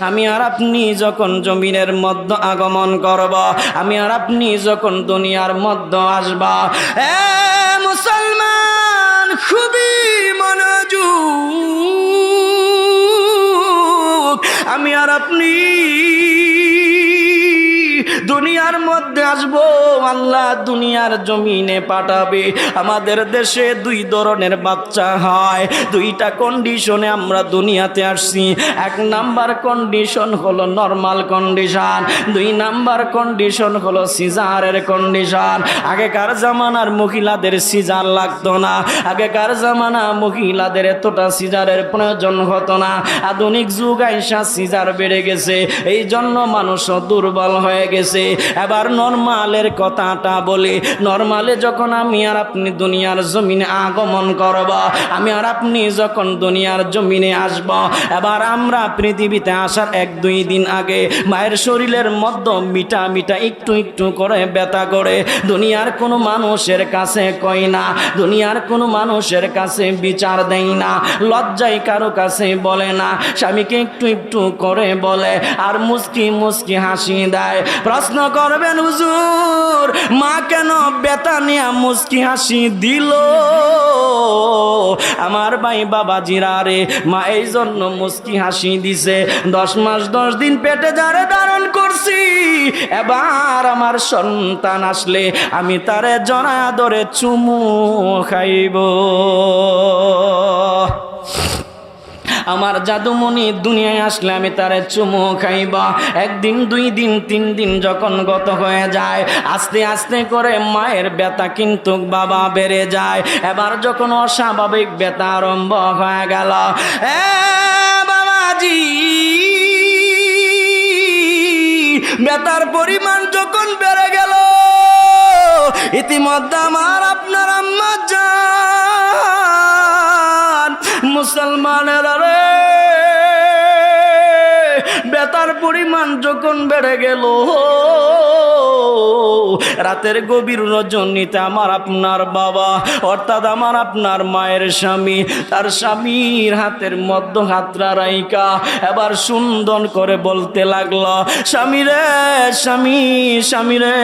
আমি আর আপনি যখন জমিনের মধ্যে আগমন করব, আমি আর আপনি যখন দুনিয়ার মধ্যে আসব, এ মুসলমান খুবই মনোযোগ, আমি আর আপনি দুনিয়ার মধ্যে আসবো, আল্লাহ দুনিয়ার জমিনে পাঠাবে। আমাদের দেশে দুই ধরনের বাচ্চা হয়, দুইটা কন্ডিশনে আমরা দুনিয়াতে আসছি। এক নাম্বার কন্ডিশন হলো নরমাল কন্ডিশন, দুই নাম্বার কন্ডিশন হলো সিজারের কন্ডিশন। আগেকার জামানার মহিলাদের সিজার লাগতো না, আগেকার জামানা মহিলাদের এতটা সিজারের প্রয়োজন হতো না। আধুনিক যুগ আইসা সিজার বেড়ে গেছে, এই জন্য মানুষও দুর্বল হয়ে গেছে। এবার নরমালের কথাটা বলি, নরমালে যখন আমি আর আপনি দুনিয়ার জমিনে আগমন করব, আমি আর আপনি যখন দুনিয়ার জমিনে আসব, এবার আমরা পৃথিবীতে আসার 1-2 দিন আগে মায়ের শরীরের মধ্যে মিটা মিটা একটু একটু করে ব্যথা করে। দুনিয়ার কোনো মানুষের কাছে কই না, দুনিয়ার কোনো মানুষের কাছে বিচার দেয় না, লজ্জায় কারো কাছে বলে না, স্বামীকে একটু একটু করে বলে আর মুস্কি মুস্কি হাসি দেয়। প্রশ্ন করবেন হুজুর, মা কেন ব্যথা নিয়ে মুস্কি হাসি দিল? আমার ভাই বাবাজিরা রে, মা এই জন্য মুস্কি হাসি দিছে, 10 মাস 10 দিন পেটে যারে ধারণ করছি, এবার আমার সন্তান আসলে আমি তারে জড়া ধরে চুমু খাইব। আমার জাদুমণি দুনিয়ায় আসলে আমি তারে চুমু খাইবা। 1 দিন 2 দিন 3 দিন যখন গত হয়ে যায়, আস্তে আস্তে করে মায়ের ব্যথা কিন্তু বাবা বেড়ে যায়। এবার যখন অস্বাভাবিক ব্যথা আরম্ভ হয়ে গেল, এ বাবাজি, ব্যথার পরিমাণ যখন বেড়ে গেল, ইতিমধ্যে আমার আপনার আম্মা জান মুসলমানেরা রে, ব্যথার পরিমাণ যখন বেড়ে গেল, রাতের গভীর রজনীতে আমার আপনার বাবা অর্থাৎ আমার আপনার মায়ের স্বামী তার স্বামীর হাতের মধ্য হাতরা রাইকা এবার সুন্দর করে বলতে লাগলো, স্বামী রে স্বামী, স্বামী রে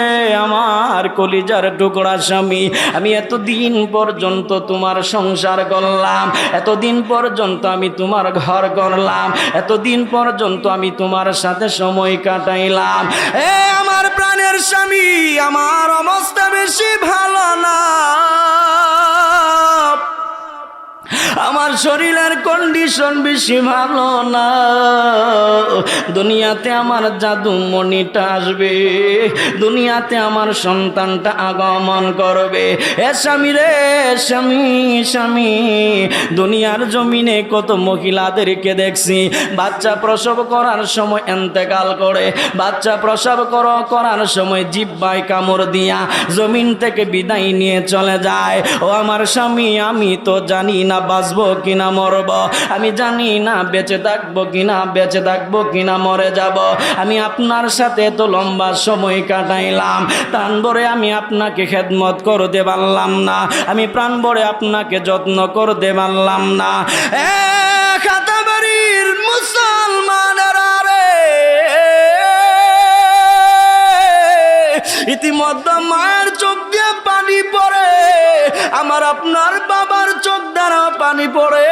আমার কলিজার টুকরা স্বামী, আমি এতদিন পর্যন্ত তোমার সংসার করলাম, এতদিন পর্যন্ত আমি তোমার ঘর করলাম, এতদিন পর্যন্ত আমি তোমার সাথে সময় কাটাইলাম। এ আমার প্রাণের স্বামী, আমার অবস্থা বেশি ভালো না, আমার শরীরের কন্ডিশন বেশি ভালো না, দুনিয়াতে আমার জাদু মণিটা আসবে, দুনিয়াতে আমার সন্তানটা আগমন করবে। এ স্বামী রে স্বামী, স্বামী, দুনিয়ার জমিনে কত মহিলাদেরকে দেখছি বাচ্চা প্রসব করার সময় ইন্তেকাল করে, বাচ্চা প্রসব করার সময় জিহ্বায় কামড় দিয়া জমিন থেকে বিদায় নিয়ে চলে যায়। ও আমার স্বামী, আমি তো জানি না বাঁচবো কিনা মরব, আমি জানি না বেঁচে থাকবো কিনা, বেঁচে থাকবো কিনা মরে যাব। আমি আপনার সাথে তো লম্বা সময় কাটাইলাম, প্রাণ ভরে আমি আপনাকে খেদমত করতে পারলাম না, আমি প্রাণ ভরে আপনাকে যত্ন করতে পারলাম না। এ খাতাবাড়ির মুসলমানেরা রে, ইতিমধ্যে মায়ের চোখ দিয়ে পানি পড়ে, আমার আপনার বাবার চোখ দ্বারা পানি পড়ে,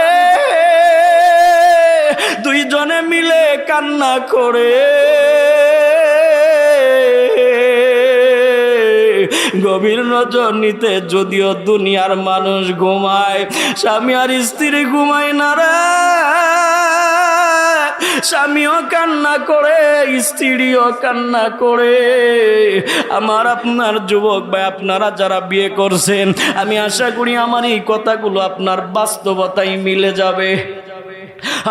দুইজনে মিলে কান্না করে। গভীর রজনীতে যদিও দুনিয়ার মানুষ ঘুমায়, স্বামী আর স্ত্রী ঘুমায় না রে, স্বামীও কান্না করে, স্ত্রীও কান্না করে। আমার আপনার যুবক ভাই, আপনারা যারা বিয়ে করছেন, আমি আশা করি আমার এই কথাগুলো আপনার বাস্তবতায় মিলে যাবে,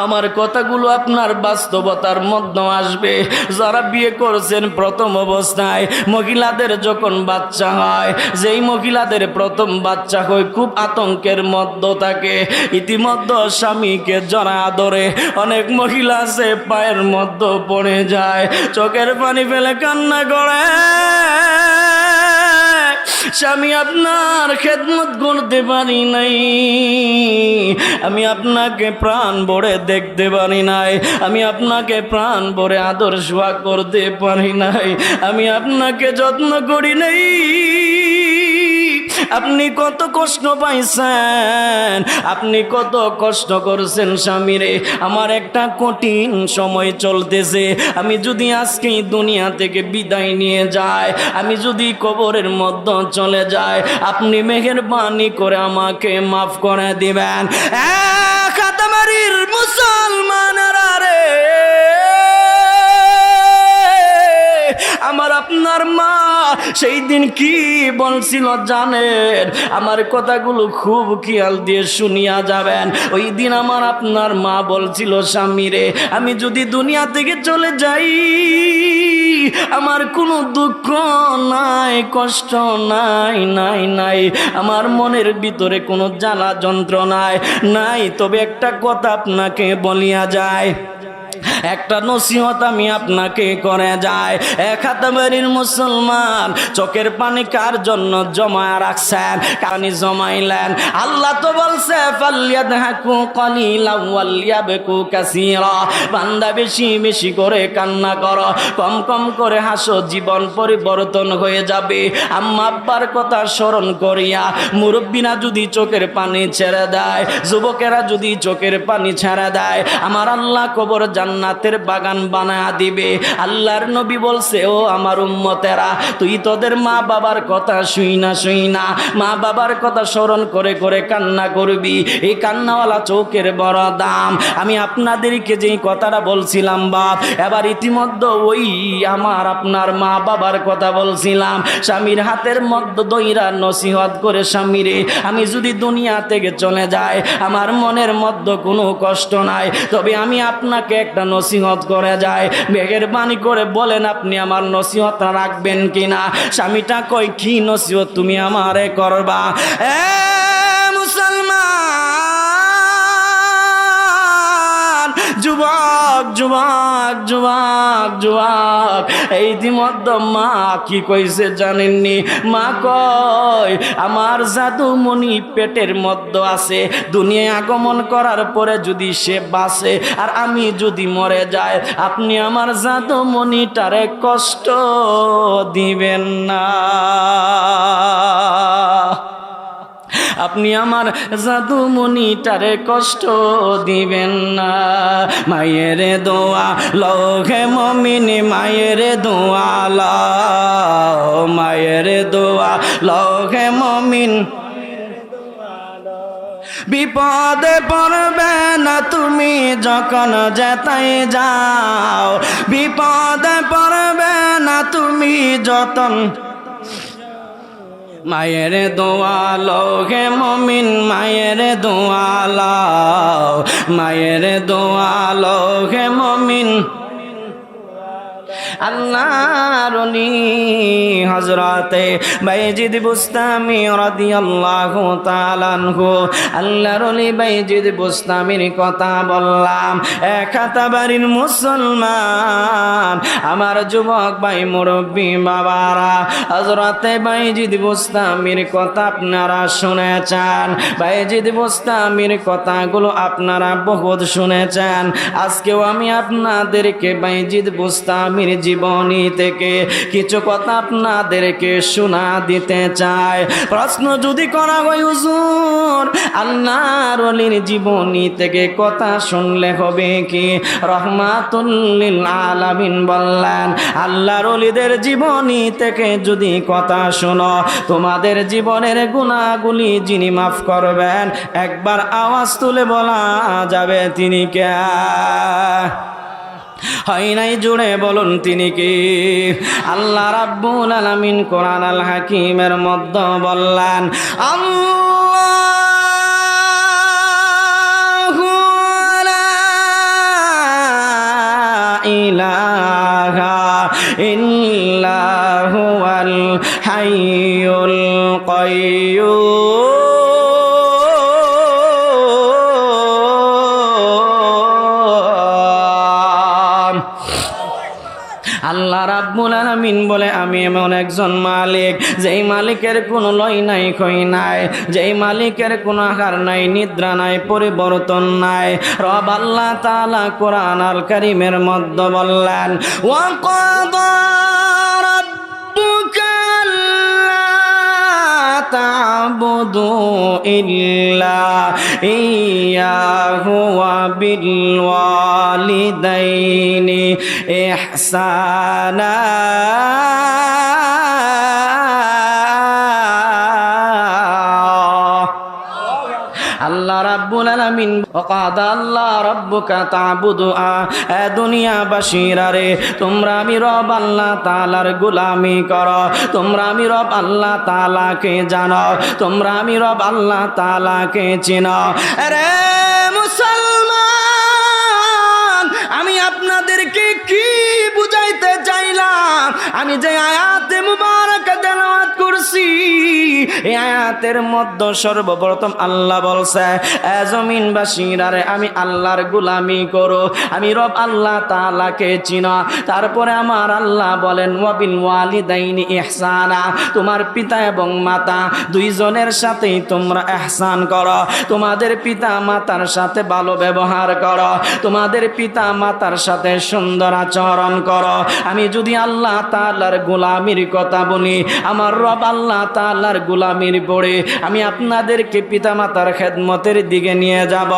আমার কথাগুলো আপনার বাস্তবতার মধ্যে আসবে। যারা বিয়ে করছেন প্রথম অবস্থায় মহিলাদের যখন বাচ্চা হয়, যেই মহিলাদের প্রথম বাচ্চা হয় খুব আতঙ্কের মধ্যে থাকে, ইতিমধ্যে স্বামীকে জড়া ধরে অনেক মহিলা আছে পায়ের মধ্যে পড়ে যায়, চোখের পানি ফেলে কান্না করে। স্বামী আপনার খেদমত করতে পারি নাই, আমি আপনাকে প্রাণ ভরে দেখতে পারি নাই, আমি আপনাকে প্রাণ ভরে আদর সোয়া করতে পারি নাই, আমি আপনাকে যত্ন করি নাই। আপনি কত কষ্ট পাইছেন, আপনি কত কষ্ট করছেন স্বামীরে। আমার একটা কঠিন সময় চলতেছে, আমি যদি আজকে দুনিয়া থেকে বিদায় নিয়ে যাই, আমি যদি কবরের মধ্যে চলে যাই, আপনি মেহেরবানি করে আমাকে মাফ করে দিবেন। খাতামারির মুসলমানেরা রে, আমার আপনার মা সেই দিন কি বলছিল জানেন? আমার কথাগুলো খুব খেয়াল দিয়ে শুনিয়া যাবেন। ওই দিন আমার আপনার মা বলছিল, স্বামীরে আমি যদি দুনিয়া থেকে চলে যাই, আমার কোনো দুঃখ নাই, কষ্ট নাই, নাই নাই, আমার মনের ভিতরে কোনো জ্বালা যন্ত্রণায় নাই। তবে একটা কথা আপনাকে বলিয়া যায়, একটা নসিহত আমি আপনাকে করে যায়। খাতামারির মুসলমান, চোখের পানি কার জন্য জমা রাখছেন? পানি জমাইলেন। আল্লাহ তো বলছে ফালিয়াদহাকু কালিলান ওয়ালিয়াবকু কাসীরা, বান্দা বেশি বেশি করে কান্না করো, কম কম করে হাসো, জীবন পরিবর্তন হয়ে যাবে। আম্মা আব্বার কথা স্মরণ করিয়া মুরব্বিনা যদি চোখের পানি ছেড়ে দেয়, যুবকেরা যদি চোখের পানি ছেড়ে দেয়, আমার আল্লাহ কবর জান্নাতের বাগান বানায়া দিবে। আল্লাহর নবী বলছে, ও আমার উম্মতেরা, তুই তোদের মা বাবার কথা শুইনা মা বাবার কথা স্মরণ করে করে কান্না করবি। এই কান্নাওয়ালা চোখের বড় দাম। আমি আপনাদেরকে যেই কথাটা বলছিলাম বাপ, এবার ইতিমধ্যে ওই আমার আপনার মা বাবার কথা বলছিলাম। স্বামীর হাতের মধ্যে দইরা নসিহত করে, স্বামীরে আমি যদি দুনিয়া থেকে চলে যাই, আমার মনের মধ্যে কোনো কষ্ট নাই, তবে আমি আপনাকে একটা নসিহত করে যায়, মেহেরবানি করে বলেন আপনি আমার নসিহত রাখবেন কিনা? স্বামীটা কই, কি নসিহত তুমি আমারে করবা? মুসলমান যুবক যুবক যুবক যুবক, এই ইতিমধ্যে মা কি কইছে জানেননি? মা কয়, আমার জাদুমণি পেটের মধ্যে আছে, দুনিয়ায় আগমন করার পরে যদি সে বাঁচে আর আমি যদি মরে যাই, আপনি আমার জাদুমণিটারে কষ্ট দিবেন না, আপনি আমার জাদুমণিটারে কষ্ট দিবেন না। মায়ের দোয়া লহে মমিন, মায়ের দোয়া লও, মায়ের দোয়া লহে মমিন। বিপদে পড়বে না তুমি যখন যেতাই যাও, বিপদে পড়বে না তুমি যতন। মায়ের দোয়া লহে মমিন, মায়ের দোয়া লও, মায়ের দোয়া লহে মমিন। আল্লাহর ওলি হযরতে বাইজিদ বুস্তামি রাদিয়াল্লাহু তাআলা আনহু, আল্লাহর ওলি বাইজিদ বুস্তামির কথা বললাম। খাতাবাড়ির মুসলমান, আমার যুবক ভাই মুরব্বী বাবারা, হযরতে বাইজিদ বুস্তামির কথা আপনারা শুনেছেন, বাইজিদ বুস্তামির কথাগুলো আপনারা বহুত শুনেছেন। আজকেও আমি আপনাদেরকে বাইজিদ বুস্তামির জীবনী থেকে কিছু কথা আপনাদেরকে শোনা দিতে চাই। প্রশ্ন যদি করা হয়, হুজুর আল্লাহর ওলির জীবনী থেকে কথা শুনলে হবে কি? রহমাতুল লিল আলামিন বললেন, আল্লাহর ওলিদের জীবনী থেকে যদি কথা শোনো, তোমাদের জীবনের গুনাহগুলি যিনি মাফ করবেন, একবার আওয়াজ তুলে বলা যাবে তিনি কে? হয় নাই জুড়ে বলুন তিনি কি? আল্লাহ রাব্বুল আলামিন কোরআন আল হাকিমের মধ্যে বললেন, আল্লাহু লা ইলাহা ইল্লা হুয়াল হাইয়ুল কাইয়্যুম। আল্লাহ রাব্বুল আলামিন বলে আমি এমন একজন মালিক যেই মালিকের কোনো লয় নাই ক্ষয় নাই, যেই মালিকের কোনো আহার নাই, নিদ্রা নাই, পরিবর্তন নাই। রব আল্লাহ তাআলা কোরআন আল কারীমের মধ্যে বললেন ওয়া ক্বাদা রাব্বুকা তা'বুদু ইল্লা ইয়াহু ওয়া বিল ওয়ালিদাইনি ইহসানা। আল্লাহ রাব্বুল আলামিন ওয়াকাদা আল্লাহ রাব্বুকা তা'বুদু দুনিয়াবাসীরা রে, তোমরা আমি রব আল্লাহ তাআলার গোলামি করো, তোমরা আমি রব আল্লাহ তাআলাকে জানো, তোমরা আমি রব আল্লাহ তাআলাকে চিনো। আরে মুসলমান, আমি আপনাদেরকে কি বুঝাইতে চাইলাম? আমি যে আয়াতে মুবারাকা তেলাওয়াত করছি, এই আয়াতের মধ্যে সর্বপ্রথম আল্লাহ বলছে এ জমিনবাসীরা রে, আমি আল্লাহর গোলামি করো, আমি রব আল্লাহ তাআলাকে চিনো। তারপরে আমার আল্লাহ বলেন ওয়াবিল ওয়ালিদাইনি ইহসানা, তোমার পিতা এবং মাতা দুইজনের সাথেই তোমরা ইহসান করো, তোমাদের পিতা মাতার সাথে ভালো ব্যবহার করো, তোমাদের পিতা মাতার সাথে সুন্দর আচরণ করো। আমি যদি আল্লাহ তাআলার গোলামির কথা বলি, আমার রব আল্লাহ তাআলার গোলামির পড়ে আমি আপনাদেরকে পিতামাতার খেদমতের দিকে নিয়ে যাব।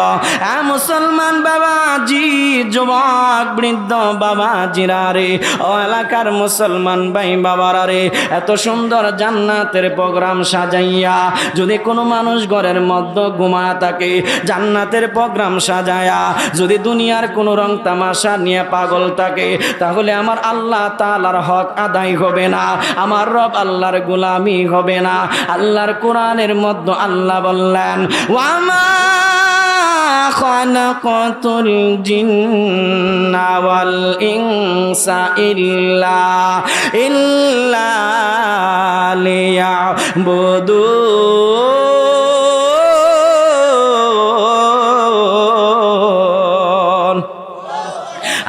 মুসলমান বাবাজি, যুবক বৃদ্ধ বাবাজিরা রে, ও এলাকার মুসলমান ভাই বাবারা রে, এত সুন্দর জান্নাতের প্রোগ্রাম সাজাইয়া যদি কোনো মানুষ ঘরের মধ্যে ঘুমায় থাকে, জান্নাতের প্রোগ্রাম সাজায়া যদি দুনিয়ার কোনো রং তামাশা নিয়ে পাগল থাকে, তাহলে আমার আল্লাহ তাআলার হক আদায় হবে না, আমার রব আল্লাহর গোলামি হবে না। আল্লাহর কোরআনের মধ্যে আল্লাহ বললেন ওয়ামা খালাকাতুল জিন্না ওয়াল ইনসা ইল্লা লিয়াবুদুন।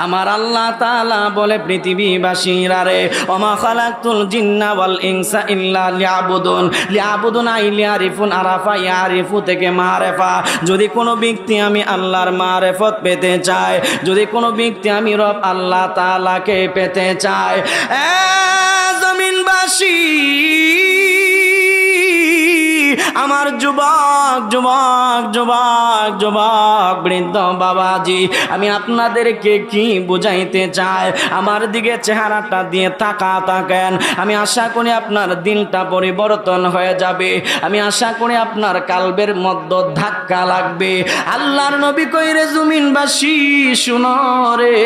আমার আল্লাহ তাআলা বলে পৃথিবীবাসীরা রে, ওমা খালাকতুল জিন্না ওয়াল ইনসা ইল্লা লিয়াবুদুন। লিয়াবুদুন আই লিয়ারিফুন, আরাফা ইয়ারিফু থেকে মারেফা। যদি কোনো ব্যক্তি আমি আল্লাহর মারেফত পেতে চায়, যদি কোনো ব্যক্তি আমি রব আল্লাহ তাআলাকে পেতে চায়, এ জমিনবাসী আমার যুবক যুবক যুবক যুবক বৃদ্ধ বাবাজি, আমি আপনাদেরকে কি বুঝাইতে চাই? আমার দিকে চেহারাটা দিয়ে তাকান। আমি আশা করি আপনার দিনটা পরিবর্তন হয়ে যাবে, আমি আশা করি আপনার কালবের মধ্যে ধাক্কা লাগবে। আল্লাহর নবী কইরে জমিনবাসী শুনো রে,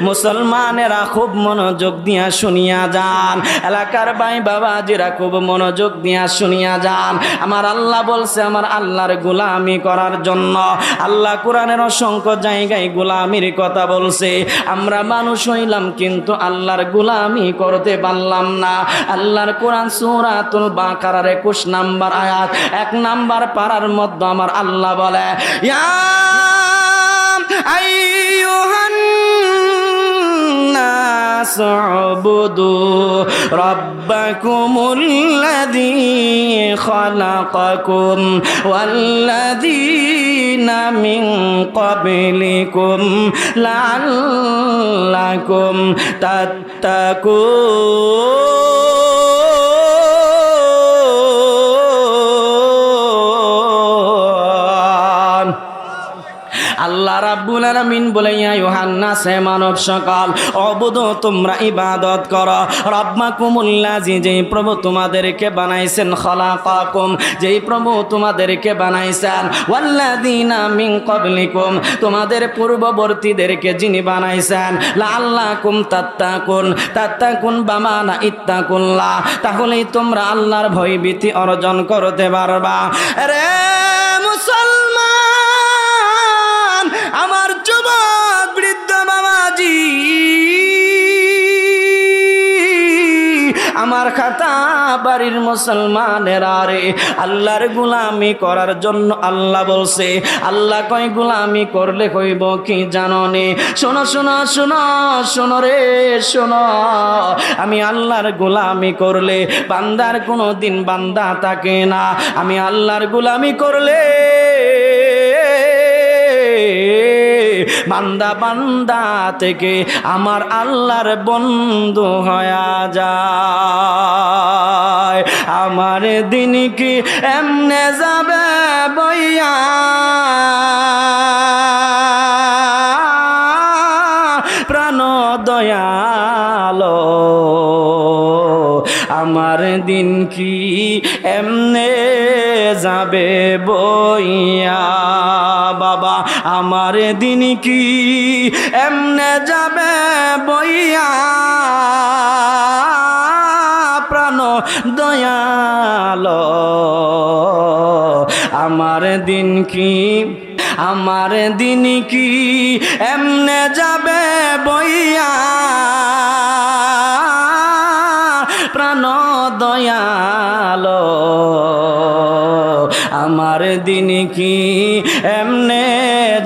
মুসলমানেরা খুব মনোযোগ দিয়া শুনিয়া যান, এলাকার ভাই বাবাজিরা খুব মনোযোগ দিয়া শুনিয়া যান। আমার আল্লাহ বলছে আমার আল্লাহর গোলামি করার জন্য। আল্লাহ কোরআনের অসংখ্য জায়গায় গোলামির কথা বলছে। আমরা মানুষ হইলাম কিন্তু আল্লাহর গোলামি করতে পারলাম না। আল্লাহর কোরআন সূরাতুল বাকারার 21 নাম্বার আয়াত 1 নাম্বার পারার মধ্যে আমার আল্লাহ বলে ইয়া আইয়ুহান নাস উবুদু রাব্বাকুমুল্লাযী খালাকাকুম ওয়াল্লাযীনা মিন ক্বাবলিকুম লাআল্লাকুম তাত্তাকুন। আল্লাহ রাব্বুল আলামিন বলে ইয়া ইউহান্নাস, হে মানব সকল, উবুদু তোমরা ইবাদত করো রাব্বাকুমুল্লাযী, যেই প্রভু তোমাদেরকে বানাইছেন, খালাকাকুম যেই প্রভু তোমাদেরকে বানাইছেন, ওয়াল্লাযীনা মিন ক্বাবলিকুম তোমাদের পূর্ববর্তীদেরকে যিনি বানাইছেন, লাআল্লাকুম তাত্তাকুন। তাত্তাকুন বামানা ইত্তাকুল্লাহ, তাহলেই তোমরা আল্লাহর ভয়ভীতি অর্জন করতে পারবা। রে মুসলমান, আমার যুবক বৃদ্ধ বাবাজি, আমার খাতা বাড়ির মুসলমানেরা রে, আল্লাহর গোলামি করার জন্য আল্লাহ বলছে। আল্লাহ কয় গোলামি করলে হইব কি জানো নে? শোনো শোনো শোনো শোনো রে শোনো, আমি আল্লাহর গোলামি করলে বান্দার কোনো দিন বান্দা থাকে না। আমি আল্লাহর গোলামি করলে বান্দা বান্দা থেকে আমার আল্লাহর বন্ধু হয়ে যায়। আমার দিন কি এমনে যাবে বইয়া, প্রাণ দয়ালো আমার দিন কি এমনে যাবে বইয়া। বাবা আমার দিন কি এমনে যাবে বইয়া, প্রাণ দয়ালো আমার দিন কি, আমার দিন কি এমনে যাবে বইয়া, প্রাণ দয়ালো আমার দিন কি এমনে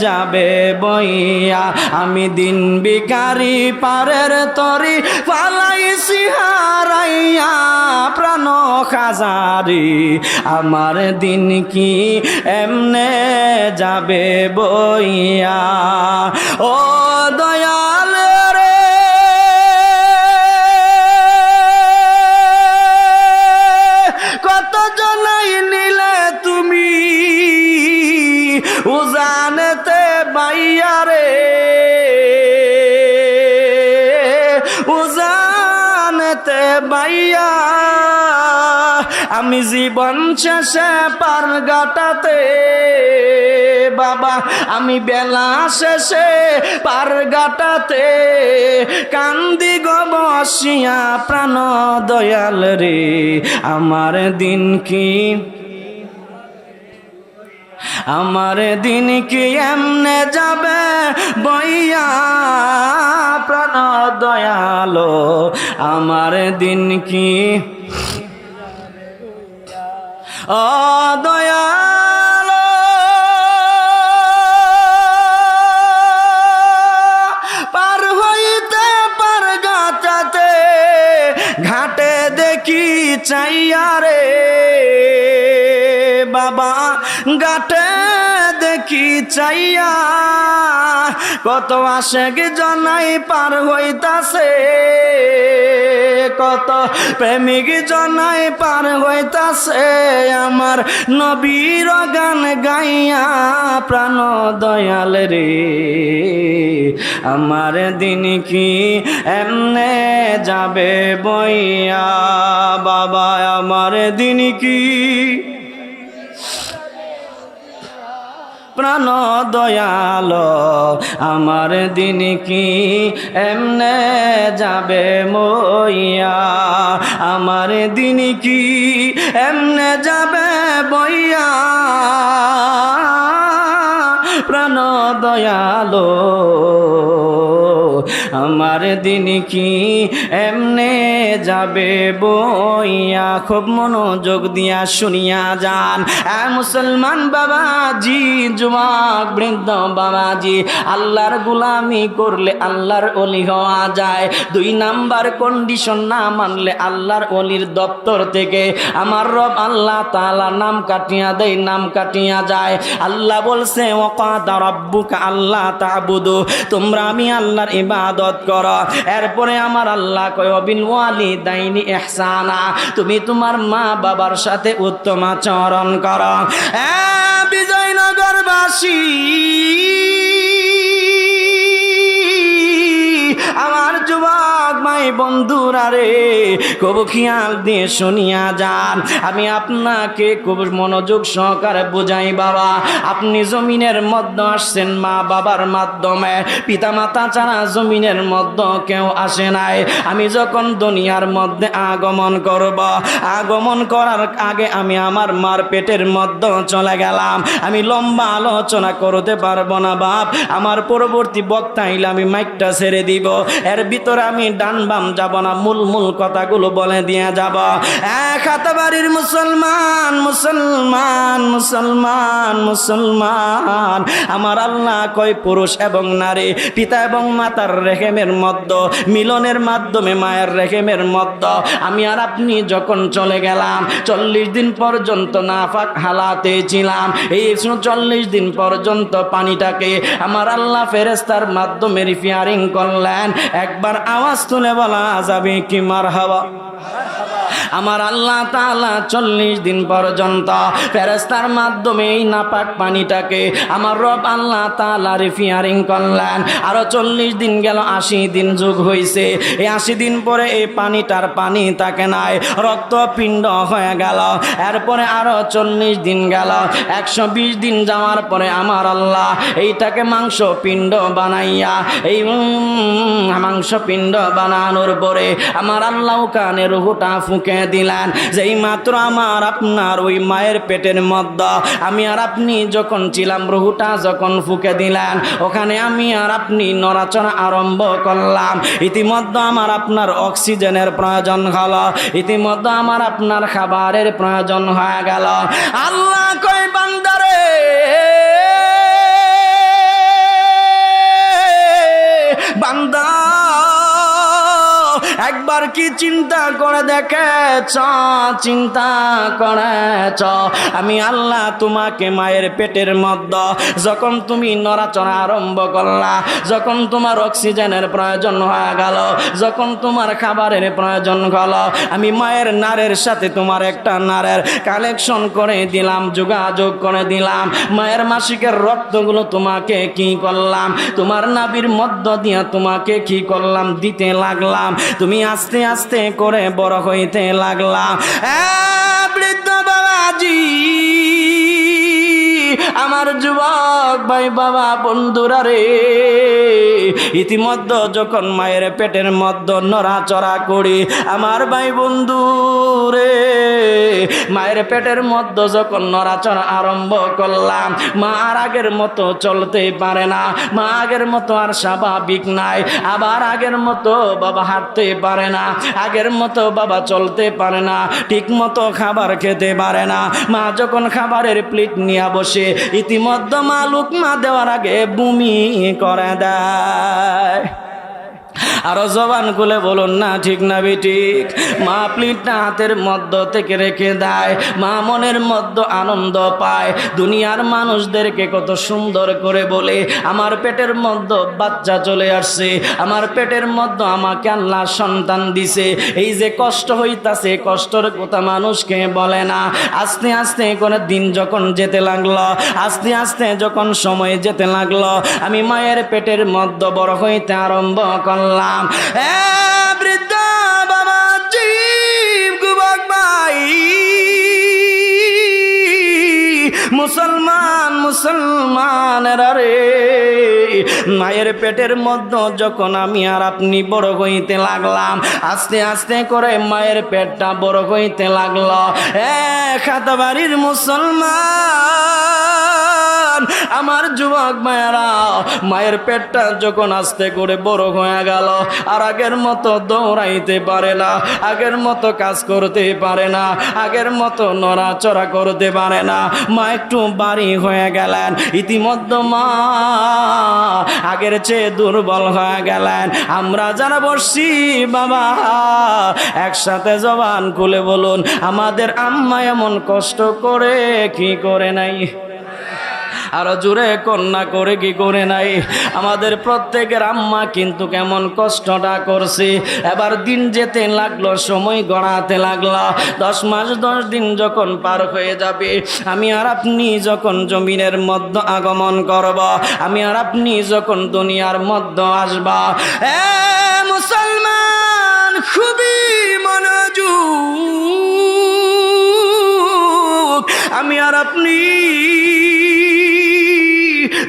যাবে বইয়া। আমি দিন বিকারি পারের তরি পালাইছি হারাইয়া, প্রাণ খাজারি আমার দিন কি এমনে যাবে বইয়া। ও দয়াল রে কত জনাই নিলে তুমি উজানতে বাইয়া রে, উজানতে বাইয়া আমি জীবন শেষে পার গাটাতে, বাবা আমি বেলা শেষে পার গাটাতে কান্দি গো বসিয়া, প্রাণ দয়াল রে আমার দিন কি, আমার দিন কি এমনে যাবে বইয়া, প্রাণ দয়ালো আমার দিন কি, ও দয়ালো পার হইতে পার গাটাতে ঘাটে দেখি চাইয়া রে, বাবা ঘাটে দেখি চাইয়া কত আশেক জনাই পার হইতাছে, কত প্রেমিক জনাই পার হইতাছে আমার নবীর গান গাইয়া, প্রাণ দয়াল রে আমার দিন কি এমনে যাবে বইয়া। বাবা আমার দিন কি প্রাণ দয়ালো আমার দিন কি এমনে যাবে মইয়া, আমার দিন কি এমনে যাবে বইয়া, প্রাণ দয়ালো আমার দিন কি এমনে যাবে বইয়া। খুব মনোযোগ দিয়া শুনিয়া যান মুসলমান বাবাজি, যুবক বৃদ্ধ বাবাজি, আল্লাহর গোলামি করলে আল্লাহর ওলি হওয়া যায়। 2 নাম্বার কন্ডিশন, না মানলে আল্লাহর ওলির দপ্তর থেকে আমার রব আল্লাহ তাআলা নাম কাটিয়া দেয়, নাম কাটিয়া যায়। আল্লাহ বলছে ওয়াকাদা রাব্বুকা আল্লা তা'বুদু, তোমরা আমি আল্লাহর ইবাদত করো। এরপরে আমার আল্লাহ কয় বিল ওয়ালিদাইনি ইহসানা, তুমি তোমার মা বাবার সাথে উত্তম আচরণ করো। বিজয়নগরবাসী আমার যুবক ভাই বন্ধুরা রে, খুব খেয়াল দিয়ে শুনিয়া যান। আমি আপনাকে খুব মনোযোগ সহকারে বুঝাই। বাবা আপনি জমিনের মধ্যে আসছেন মা বাবার মাধ্যমে, পিতা মাতা ছাড়া জমিনের মধ্যে কেউ আসে নাই। আমি যখন দুনিয়ার মধ্যে আগমন করব, আগমন করার আগে আমি আমার মার পেটের মধ্যে চলে গেলাম। আমি লম্বা আলোচনা করতে পারবো না বাপ, আমার পরবর্তী বক্তা হইলে আমি মাইকটা ছেড়ে দিব। এর ভিতরে আমি ডান বাম যাব না, মূল কথাগুলো বলে দিয়ে যাব। খাতাবাড়ির মুসলমান মুসলমান মুসলমান মুসলমান, আমার আল্লাহ কয় পুরুষ এবং নারী পিতা এবং মাতার রেহেমের মধ্যে মিলনের মাধ্যমে মায়ের রেহেমের মধ্যে আমি আর আপনি যখন চলে গেলাম 40 দিন পর্যন্ত নাফাক হালাতে ছিলাম। এই 40 দিন পর্যন্ত পানিটাকে আমার আল্লাহ ফেরেশতার মাধ্যমে রিপেয়ারিং করলেন। একবার আওয়াজ তুলে বলা যাবে কি মারহাবা। আমার আল্লাহ তাআলা 40 দিন পর্যন্ত ফেরেশতার মাধ্যমে এই নাপাক পানিটাকে আমার রব আল্লাহ তাআলা রিপেয়ারিং করলেন। আরো 40 দিন গেল, 80 দিন যোগ হয়েছে। এই 80 দিন পরে এই পানিটার পানি থাকে নাই, রক্তপিণ্ড হয়ে গেল। এরপরে আরো 40 দিন গেল, 120 দিন যাওয়ার পরে আমার আল্লাহ এইটাকে মাংস পিণ্ড বানাইয়া এই মাংস পিণ্ড বানানোর পরে আমার আল্লাহ কানে রুহটা ফুঁকে দিলেন। যেই মাত্র আমার আপনার ওই মায়ের পেটের মধ্যে আমি আর আপনি যখন ছিলাম, রুহটা যখন ফুঁকে দিলেন, ওখানে আমি আর আপনি নড়াচড়া আরম্ভ করলাম। ইতিমধ্যে আমার আপনার অক্সিজেনের প্রয়োজন হলো, ইতিমধ্যে আমার আপনার খাবারের প্রয়োজন হয়ে গেল। আল্লাহ কয় বান্দারে বান্দা একবার কি চিন্তা করে দেখেছ, চিন্তা করেছ আমি আল্লাহ তোমাকে মায়ের পেটের মধ্যে যখন তুমি নড়াচড়া আরম্ভ করলা, যখন তোমার অক্সিজেনের প্রয়োজন হয়ে গেল, যখন তোমার খাবারের প্রয়োজন হলো, আমি মায়ের নারের সাথে তোমার একটা নারের কালেকশন করে দিলাম, যোগাযোগ করে দিলাম। মায়ের মাসিকের রক্তগুলো তোমাকে কি করলাম, তোমার নাভির মধ্য দিয়া তোমাকে কি করলাম, দিতে লাগলাম। তুমি আস্তে আস্তে করে বড় হইতে লাগলা। বৃদ্ধ বাবাজি, আমার যুবক ভাই বাবা বন্ধুরা রে, ইতিমধ্যে যখন মায়ের পেটের মধ্যে নড়াচড়া করি আমার ভাই বন্ধু রে, মায়ের পেটের মধ্যে যখন নড়াচড়া আরম্ভ করলাম, মা আর আগের মতো চলতে পারে না, মা আগের মতো আর স্বাভাবিক নাই। আবার আগের মতো বাবা হাঁটতে পারে না, আগের মতো বাবা চলতে পারে না, ঠিক মতো খাবার খেতে পারে না। মা যখন খাবারের প্লেট নিয়ে বসে, ইতিমধ্যে মা লুকমা দেওয়ার আগে বমি করে দেয়। আরো জবান খুলে বলুন না ঠিক না বেঠিক? মা প্লেটটা হাতের মধ্য থেকে রেখে দেয়, মা মনের মধ্যে আনন্দ পায়। দুনিয়ার মানুষদেরকে কত সুন্দর করে বলে আমার পেটের মধ্যে বাচ্চা চলে আসছে, আমার পেটের মধ্যে আমাকে আল্লাহ সন্তান দিছে। এই যে কষ্ট হইতাছে, কষ্টর কথা মানুষকে বলে না। আস্তে আস্তে করে দিন যখন যেতে লাগলো, আস্তে আস্তে যখন সময় যেতে লাগলো, আমি মায়ের পেটের মধ্যে বড় হইতে আরম্ভ করলাম। বৃদ্ধ বাবাজি, যুবক ভাই, মুসলমান মুসলমানেরা রে, মায়ের পেটের মধ্যে যখন আমি আর আপনি বড় হইতে লাগলাম, আস্তে আস্তে করে মায়ের পেটটা বড় হইতে লাগলো। খাতাবাড়ির মুসলমান, আমার যুবক মায়েরা, মায়ের পেটটা যখন আস্তে করে বড় হয়ে গেল, আর আগের মতো দৌড়াইতে পারে না, আগের মতো কাজ করতে পারে না, আগের মতো নড়াচড়া করতে পারে না। মা একটু বাড়ি হয়ে গেলেন, ইতিমধ্যে মা আগের চেয়ে দুর্বল হয়ে গেলেন। আমরা যারা বসছি বাবা, একসাথে জবান খুলে বলুন, আমাদের আম্মা এমন কষ্ট করে কি করে নাই? আরো জোরে কন্যা করে কি করে নাই? আমাদের প্রত্যেকের আম্মা কিন্তু কেমন কষ্টটা করছে। এবার দিন যেতে লাগলো, সময় গড়াতে লাগলো। 10 মাস 10 দিন যখন পার হয়ে যাবে, আমি আর আপনি যখন জমিনের মধ্যে আগমন করব, আমি আর আপনি যখন দুনিয়ার মধ্যে আসব, মুসলমান খুবই মনোযোগ, আমি আর আপনি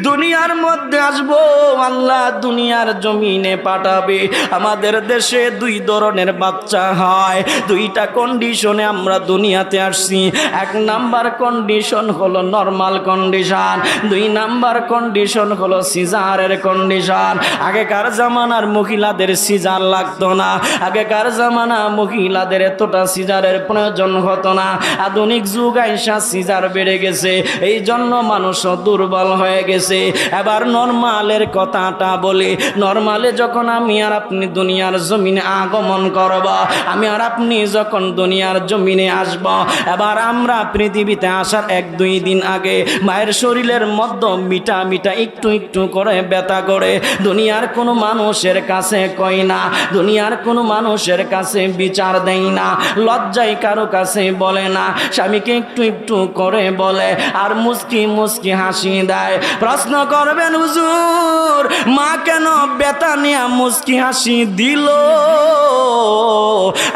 দুনিয়ার দুনিয়ার মধ্যে আসবো, আল্লাহ দুনিয়ার জমিনে পাঠাবে। আমাদের দেশে দুই ধরনের বাচ্চা হয়, দুইটা কন্ডিশনে আমরা দুনিয়াতে আসছি। এক নাম্বার কন্ডিশন হলো নরমাল কন্ডিশন, দুই নাম্বার কন্ডিশন হলো সিজারের কন্ডিশন। আগেকার জামানার মহিলাদের সিজার লাগতো না, আগেকার জামানা মহিলাদের এতটা সিজারের প্রয়োজন হতো না। আধুনিক যুগ আইসা সিজার বেড়ে গেছে, এই জন্য মানুষ দুর্বল হয়ে গেছে। এবার নরমালের কথাটা বলি, নরমালে যখন আমি আর আপনি দুনিয়ার জমিনে আগমন করব, আমি আর আপনি যখন দুনিয়ার জমিনে আসব, এবার আমরা পৃথিবীতে আসার 1-2 দিন আগে মায়ের শরীরের মধ্যে মিঠা মিঠা একটু একটু করে ব্যথা করে। দুনিয়ার কোনো মানুষের কাছে কই না, দুনিয়ার কোনো মানুষের কাছে বিচার দেয় না, লজ্জায় কারো কাছে বলে না, স্বামীকে একটু একটু করে বলে আর মুস্কি মুস্কি হাসি দেয়। প্রশ্ন করবেন হুজুর, মা কেন ব্যথা নিয়ে মুস্কি হাসি দিল?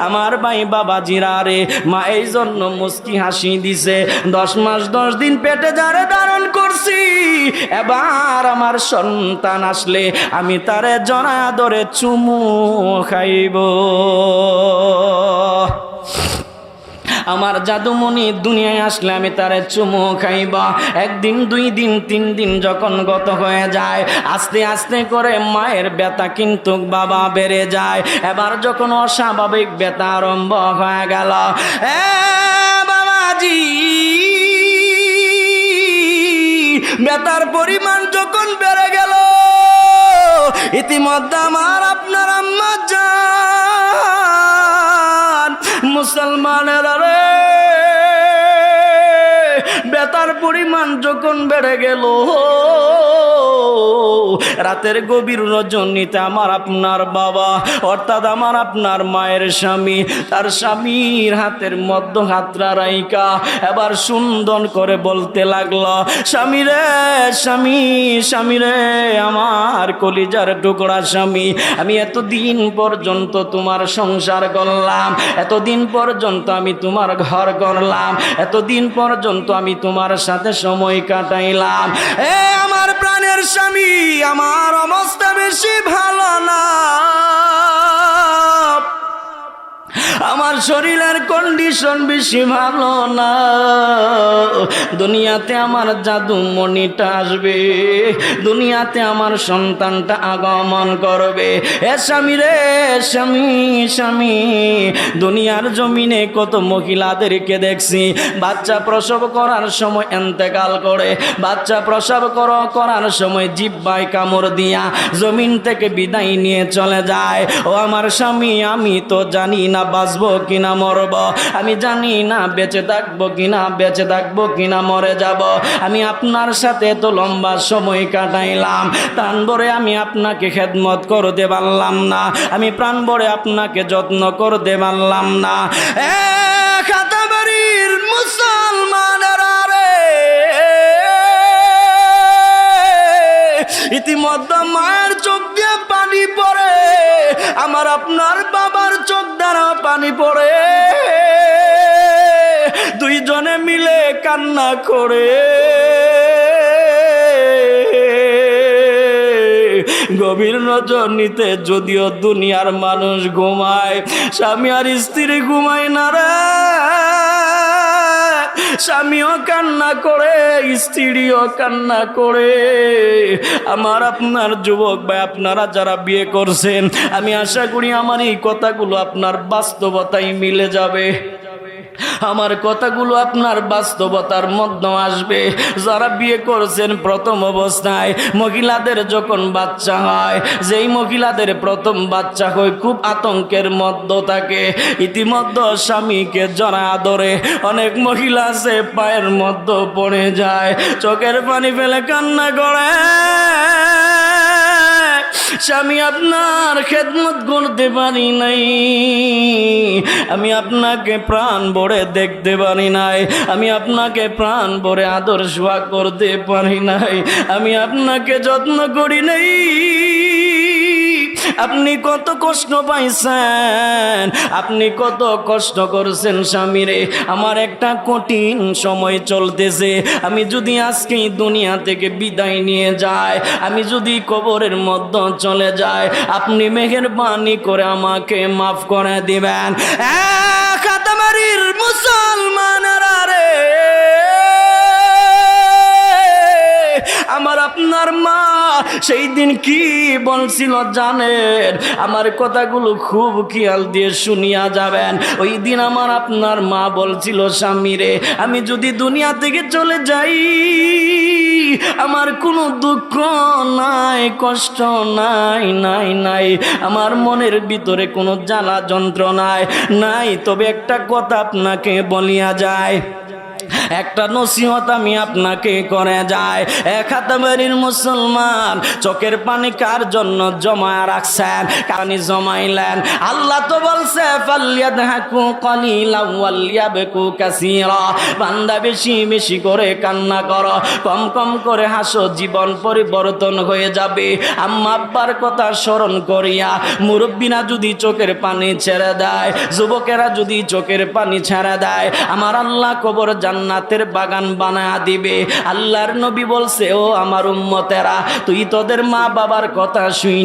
আমার ভাই বাবাজিরা রে, মা এই জন্য মুস্কি হাসি দিছে, 10 মাস 10 দিন পেটে যারে ধারণ করছি, এবার আমার সন্তান আসলে আমি তারে জড়া ধরে চুমু খাইব। আমার জাদুমণি দুনিয়ায় আসলে আমি তারে চুমু খাইবা। 1 দিন 2 দিন 3 দিন যখন গত হয়ে যায়, আস্তে আস্তে করে মায়ের ব্যথা কিন্তু বাবা বেড়ে যায়। এবার যখন অস্বাভাবিক ব্যথা আরম্ভ হয়ে গেল, বাবাজি ব্যথার পরিমাণ যখন বেড়ে গেল, ইতিমধ্যে আমার আপনার আম্মা জান মুসলমানেরা রে, ব্যথার পরিমাণ যখন বেড়ে গেল, রাতের গভীর রজনীতে আমার আপনার বাবা অর্থাৎ আমার আপনার মায়ের স্বামী তার স্বামীর হাতের মধ্য হাতরা রাইকা এবার সুন্দর করে বলতে লাগলো, স্বামী রে স্বামী, স্বামী রে আমার কলিজার টুকরা স্বামী, আমি এতদিন পর্যন্ত তোমার সংসার করলাম, এতদিন পর্যন্ত আমি তোমার ঘর করলাম, এতদিন পর্যন্ত আমি তোমার সাথে সময় কাটাইলাম। আমার প্রাণের স্বামী, আমার অবস্থা বেশি ভালো না, আমার শরীরের কন্ডিশন বেশি ভালো না, দুনিয়াতে আমার জাদু মণিটা আসবে, দুনিয়াতে আমার সন্তানটা আগমন করবে। এ স্বামী রে স্বামী, স্বামী, দুনিয়ার জমিনে কত মহিলাদেরকে দেখছি বাচ্চা প্রসব করার সময় এন্তেকাল করে, বাচ্চা প্রসব করার সময় জিহ্বায় কামড় দিয়া জমিন থেকে বিদায় নিয়ে চলে যায়। ও আমার স্বামী, আমি তো জানি না বাঁচবো কিনা মরব, আমি জানি না বেঁচে থাকবো কিনা, বেঁচে থাকবো কিনা মরে যাব। আমি আপনার সাথে তো লম্বা সময় কাটাইলাম, প্রাণ ভরে আমি আপনাকে খেদমত করতে পারলাম না, আমি প্রাণ ভরে আপনাকে যত্ন করতে পারলাম না। খাতাবাড়ির মুসলমানেরা রে, ইতিমধ্যে মায়ের চোখ দিয়ে পানি পড়ে, আমার আপনার বাবার চোখ দ্বারা পানি পড়ে, দুইজনে মিলে কান্না করে। গভীর রজনীতে যদিও দুনিয়ার মানুষ ঘুমায়, স্বামী আর স্ত্রী ঘুমায় না রে, স্বামীও কান্না করে, স্ত্রীও কান্না করে। আমার আপনার যুবক ভাই, আপনারা যারা বিয়ে করছেন, আমি আশা করি আমার এই কথাগুলো আপনার বাস্তবতায় মিলে যাবে, আমার কথাগুলো আপনার বাস্তবতার মধ্যে আসবে। যারা বিয়ে করছেন প্রথম অবস্থায়, মহিলাদের যখন বাচ্চা হয়, যেই মহিলাদের প্রথম বাচ্চা হয় খুব আতঙ্কের মধ্যে থাকে, ইতিমধ্যে স্বামীকে জড়া ধরে অনেক মহিলা আছে পায়ের মধ্যে পড়ে যায়, চোখের পানি ফেলে কান্না করে, স্বামী আপনার খেদমত করতে পারি নাই, আমি আপনাকে প্রাণ ভরে দেখতে পারি নাই, আমি আপনাকে প্রাণ ভরে আদর সোয়া করতে পারি নাই, আমি আপনাকে যত্ন করি নাই, আপনি কত কষ্ট পাইছেন, আপনি কত কষ্ট করছেন স্বামীরে। আমার একটা কঠিন সময় চলতেছে, আমি যদি আজকে দুনিয়া থেকে বিদায় নিয়ে যাই, আমি যদি কবরের মধ্যে চলে যাই, আপনি মেহেরবানি করে আমাকে মাফ করে দিবেন। খাতামারির মুসলমানেরা রে, আমার আপনার মা সেই দিন কি বলছিল জানেন? আমার কথাগুলো খুব খেয়াল দিয়ে শুনিয়া যাবেন। ওই দিন আমার আপনার মা বলছিল, স্বামীরে আমি যদি দুনিয়া থেকে চলে যাই, আমার কোনো দুঃখ নাই, কষ্ট নাই, নাই নাই, আমার মনের ভিতরে কোনো জ্বালা যন্ত্রণায় নাই। তবে একটা কথা আপনাকে বলিয়া যায়, একটা নসিহত আমি আপনাকে করে যাই। খাতাবাড়ির মুসলমান, চোখের পানি কার জন্য জমা রাখছেন? পানি জমাইলেন। আল্লাহ তো বলছে ফালিয়াদহাকু কালিলা ওয়ালিয়াবকু কাসীরা, বান্দা বেশি বেশি করে কান্না করো, কম কম করে হাসো, জীবন পরিবর্তন হয়ে যাবে। আম্মা আব্বার কথা স্মরণ করিয়া মুরব্বিরা যদি চোখের পানি ছেড়ে দেয়, যুবকেরা যদি চোখের পানি ছেড়ে দেয়, আমার আল্লাহ কবর জান্নাতের বাগান বানায়া দিবে। আল্লাহর নবী বলছে, ও আমার উম্মতেরা, তুই তোদের মা বাবার কথা শুই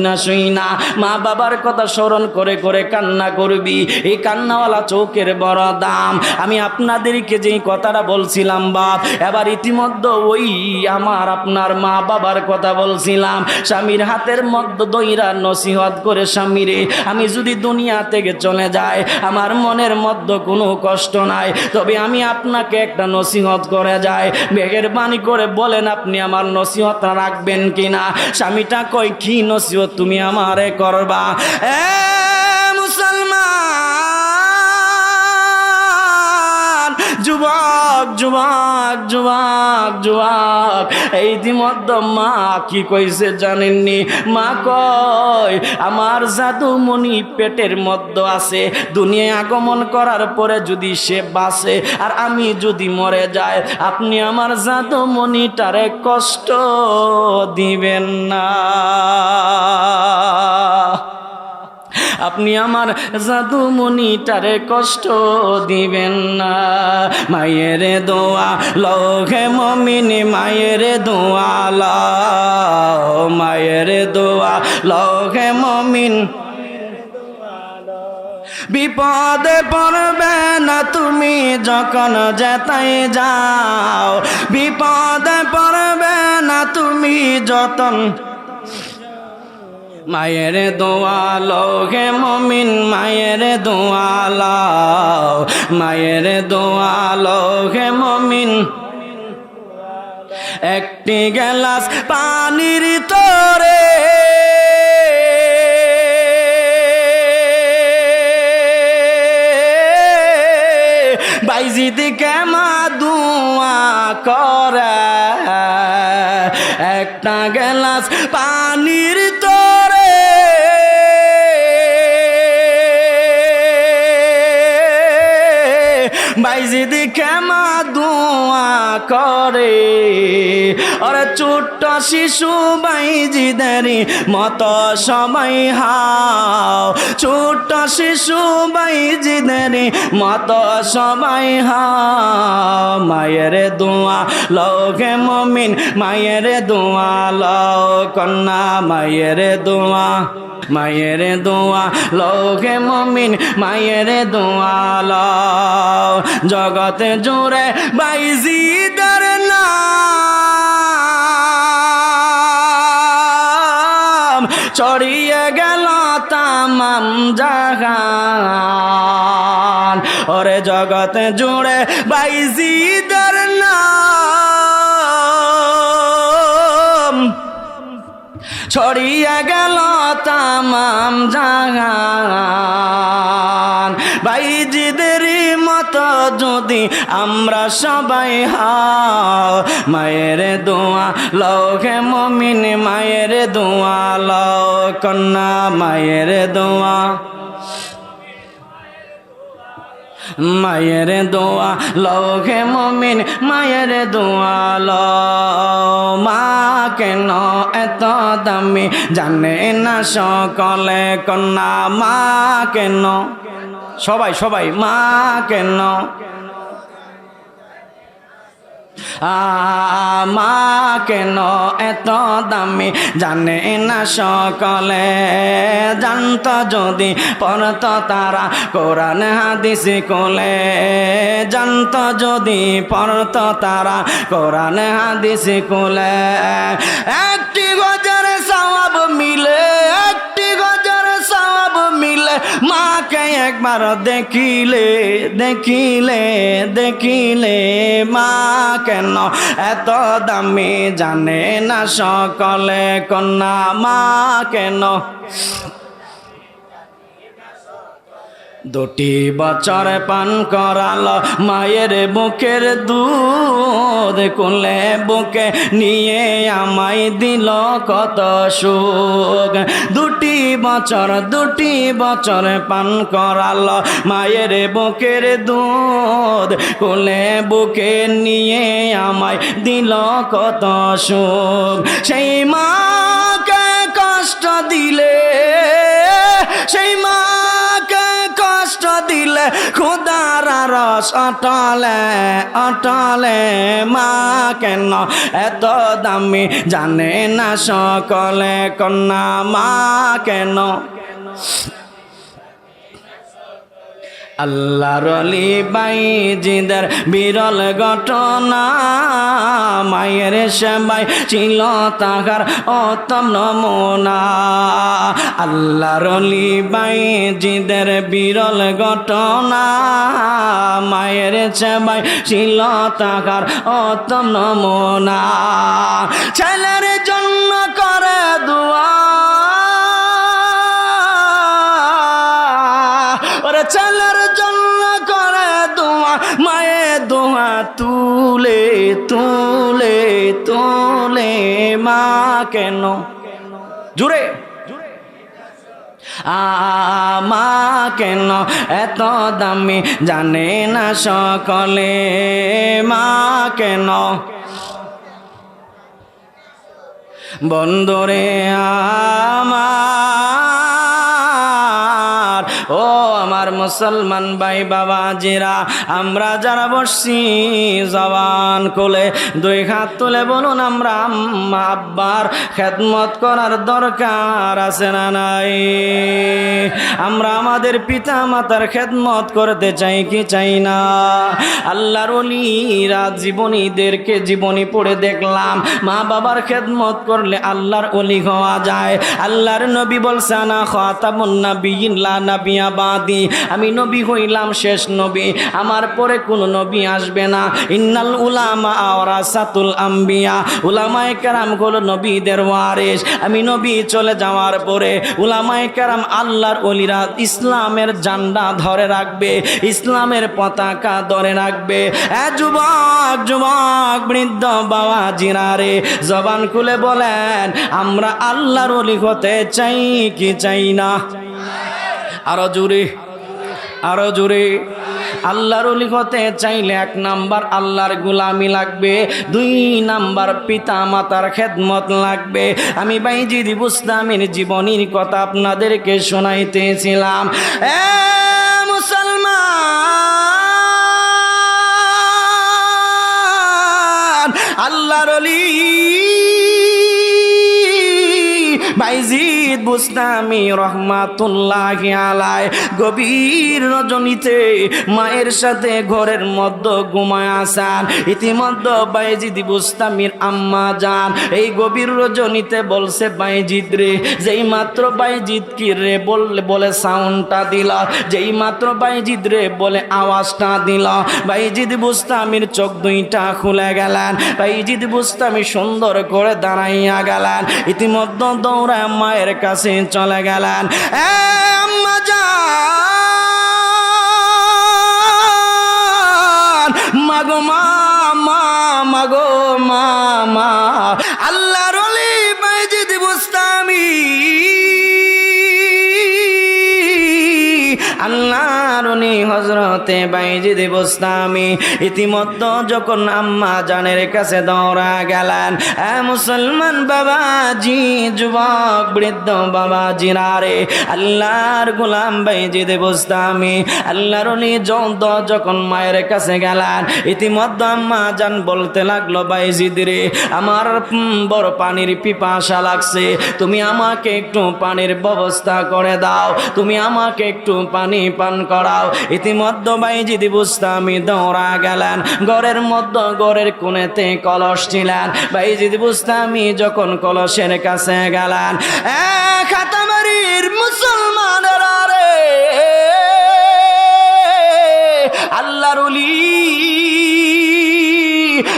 না, মা বাবার কথা স্মরণ করে করে কান্না করবি। এই কান্নাওয়ালা চোখের বড় দাম। আমি আপনাদেরকে যেই কথাটা বলছিলাম বাপ, এবার ইতিমধ্যে ওই আমার আপনার মা বাবার কথা বলছিলাম। স্বামীর হাতের মধ্যে দইরা নসিহত করে, স্বামীরে আমি যদি দুনিয়া থেকে চলে যাই, আমার মনের মধ্যে কোনো কষ্ট নাই, তবে আমি আপনাকে একটা নসিহত করে যায়, মেহেরবানি করে বলেন আপনি আমার নসিহত রাখবেন কিনা। স্বামীটা কই, কি নসিহত তুমি আমারে করবা? মুসলমান যুবক যুবক যুবক যুবক, এই ইতিমধ্যে মা কি কইছে জানেননি? মা কয়, আমার জাদুমণি পেটের মধ্যে আছে, দুনিয়ায় আগমন করার পরে যদি সে বাঁচে আর আমি যদি মরে যাই, আপনি আমার জাদুমণিটারে কষ্ট দিবেন না, আপনি আমার জাদুমণিটারে কষ্ট দিবেন না। মায়ের দোয়া লহে মমিন, মায়ের দোয়া লও, মায়ের দোয়া লহে মমিন। বিপদে পড়বে না তুমি যখন যেতাই যাও, বিপদে পড়বে না তুমি যতন। মায়ের দোয়া লহে মমিন, মায়ের দোয়া লও, মায়ের দোয়া লহে মমিন। একটি গ্লাস পানির তোরে বাইজি দিকে মা দোয়া করে, একটা গ্লাস পানির তোরে বাইজি দিকে মা দোয়া করে। ওরে ছোট্ট শিশু বাইজিদেরই মতো সবাই হাও, ছোট্ট শিশু বাইজিদেরই মতো সবাই হাও। মায়ের দোয়া লহে মমিন, মায়ের দোয়া লও কন্যা, মায়ের দোয়া, মায়ের দোয়া লহে মমিন, মায়ের দোয়া লও। জগতে জুড়ে বাইজিদের নাম ছড়িয়ে গেল তামাম জাহান। ওরে জগতে জুড়ে বাইজিদের নাম ছড়িয়ে গেল তামাম জাহান। বাইজিদেরই মতো যদি আমরা সবাই হাও, মায়ের দোয়া লহে মমিন, মায়ের দোয়া লও কন্যা, মায়ের দোয়া। মায়ের দোয়া লহে মুমিন মায়ের দোয়া ল মা কেন এত দামি জানে না সকলে কন্যা মা কেন সবাই সবাই মা কেন মা কেন এত দামি জানে না সকলে জানত যদি পড়ত তারা কোরআন হাদিস কোলে জানত যদি পড়ত তারা কোরআন হাদিস কোলে একটি গজর সওয়াব মিলে একটি গজর সওয়াব মিলে মাকে একবার দেখিলে দেখিলে দেখিলে মা কেন এত দামি জানে না সকলে কন্যা মা কেন দুটি বছর পান করালো মায়ের বুকের দুধ কোলে বুকে নিয়ে আমায় দিল কত সুখ দুটি বছর পান করালো মায়ের বুকের দুধ কোলে বুকে নিয়ে আমায় দিল কত সুখ সেই মাকে কষ্ট দিলে সেই মাকে কষ্ট দিলে খোদার রস অটলে অটলে মা কেন এত দামি জানে না সকলে কন্যা মা কেন আল্লাহর ওলি বাইজিদের বিরল ঘটনা মায়ের সেবাই ছিল তাহার উত্তম নমুনা আল্লাহর ওলি বাইজিদের বিরল ঘটনা মায়ের সেবাই ছিল তাহার উত্তম নমুনা ছেলের জন্য করে দোয়া ওরে ছেলের জন্য করে দোয়া মায়ের দোয়া তুলে তুলে তুলে মা কেন জুড়ে মা কেন এত দামি জানে না সকলে মা কেন বন্ধুরে আমার ও আমার মুসলমান ভাই বাবাজিরা আমরা যারা বসছি জবান কোলে দুই হাত তুলে বলুন আমরা আম্মা আব্বার খেদমত করার দরকার আছে না নাই আমরা আমাদের পিতা মাতার খেদমত করতে চাই কি চাই না আল্লাহর ওলিরা জীবনীদেরকে জীবনী পড়ে দেখলাম মা বাবার খেদমত করলে আল্লাহর ওলি হওয়া যায় আল্লাহর নবী বলছে না খাতামুন নাবিয়িন লা নাবিয়্যা বাদি আমি নবী হইলাম শেষ নবী আমার পরে কোনো নবী আসবে না ইন্নাল উলামা ওয়ারাসাতুল আম্বিয়া উলামায়ে কেরাম হলো নবীদের ওয়ারিস আমি নবী চলে যাওয়ার পরে উলামায়ে কেরাম আল্লাহর ওলিরা ইসলামের ঝান্ডা ধরে রাখবে ইসলামের পতাকা ধরে রাখবে যুবক যুবক বৃদ্ধ বাবাজিরা রে জবান খুলে বলেন আমরা আল্লাহর ওলি হতে চাই কি চাই না আরো জোরে আরো জোরে আল্লাহর ওলি হতে চাইলে 1 নাম্বার আল্লাহর গোলামি লাগবে 2 নাম্বার পিতা মাতার খেদমত লাগবে আমি বাইজিদ বুস্তামির জীবনীর কথা আপনাদেরকে শোনাইতেছিলাম মুসলমান আল্লাহর ওলি বাইজিদ বুস্তামি রহমাতুল্লাহি আলাইহি গভীর রজনীতে মায়ের সাথে ঘরের মধ্যে ঘুমায় আছেন ইতিমধ্যে বাইজিদ বুস্তামির আম্মা জান এই গভীর রজনীতে বলছে বাইজিদ রে যেই মাত্র বাইজিদ কি রে বলে সাউন্ডটা দিল যেই মাত্র বাইজিদ রে বলে আওয়াজটা দিল বাইজিদ বুস্তামির চোখ দুইটা খুলে গেলেন বাইজিদ বুস্তামি সুন্দর করে দাঁড়াইয়া গেলেন ইতিমধ্যে দৌড়ায় মায়ের কাছে চলে গেলেন আম্মা জান মাগো মা মাগো মা আল্লাহর ওলি বাইজিদ বুস্তামি আল্লাহর উনি হযরতে বাইজিদ বুস্তামি ইতিমধ্যে যখন আম্মা জানের কাছে দৌড়া গেলেন, মুসলমান বাবাজি, যুবক বৃদ্ধ বাবাজিরা রে, আল্লাহর গোলাম বাইজিদ বুস্তামি আল্লাহর উনি যখন মায়ের কাছে গেলেন, ইতিমধ্যে আম্মা জান বলতে লাগলো, বাইজিদ রে, আমার বড় পানির পিপাসা লাগছে, তুমি আমাকে একটু পানির ব্যবস্থা করে দাও, তুমি আমাকে একটু পানি পান করাও। ইতিমধ্যে বাইজিদ বুস্তামি দৌড়া গেলেন ঘরের মধ্যে, ঘরের কোণেতে কলস ছিলেন। বাইজিদ বুস্তামি যখন কলসের কাছে গেলেন, খাতামারির মুসলমানেরা রে, আল্লাহর ওলি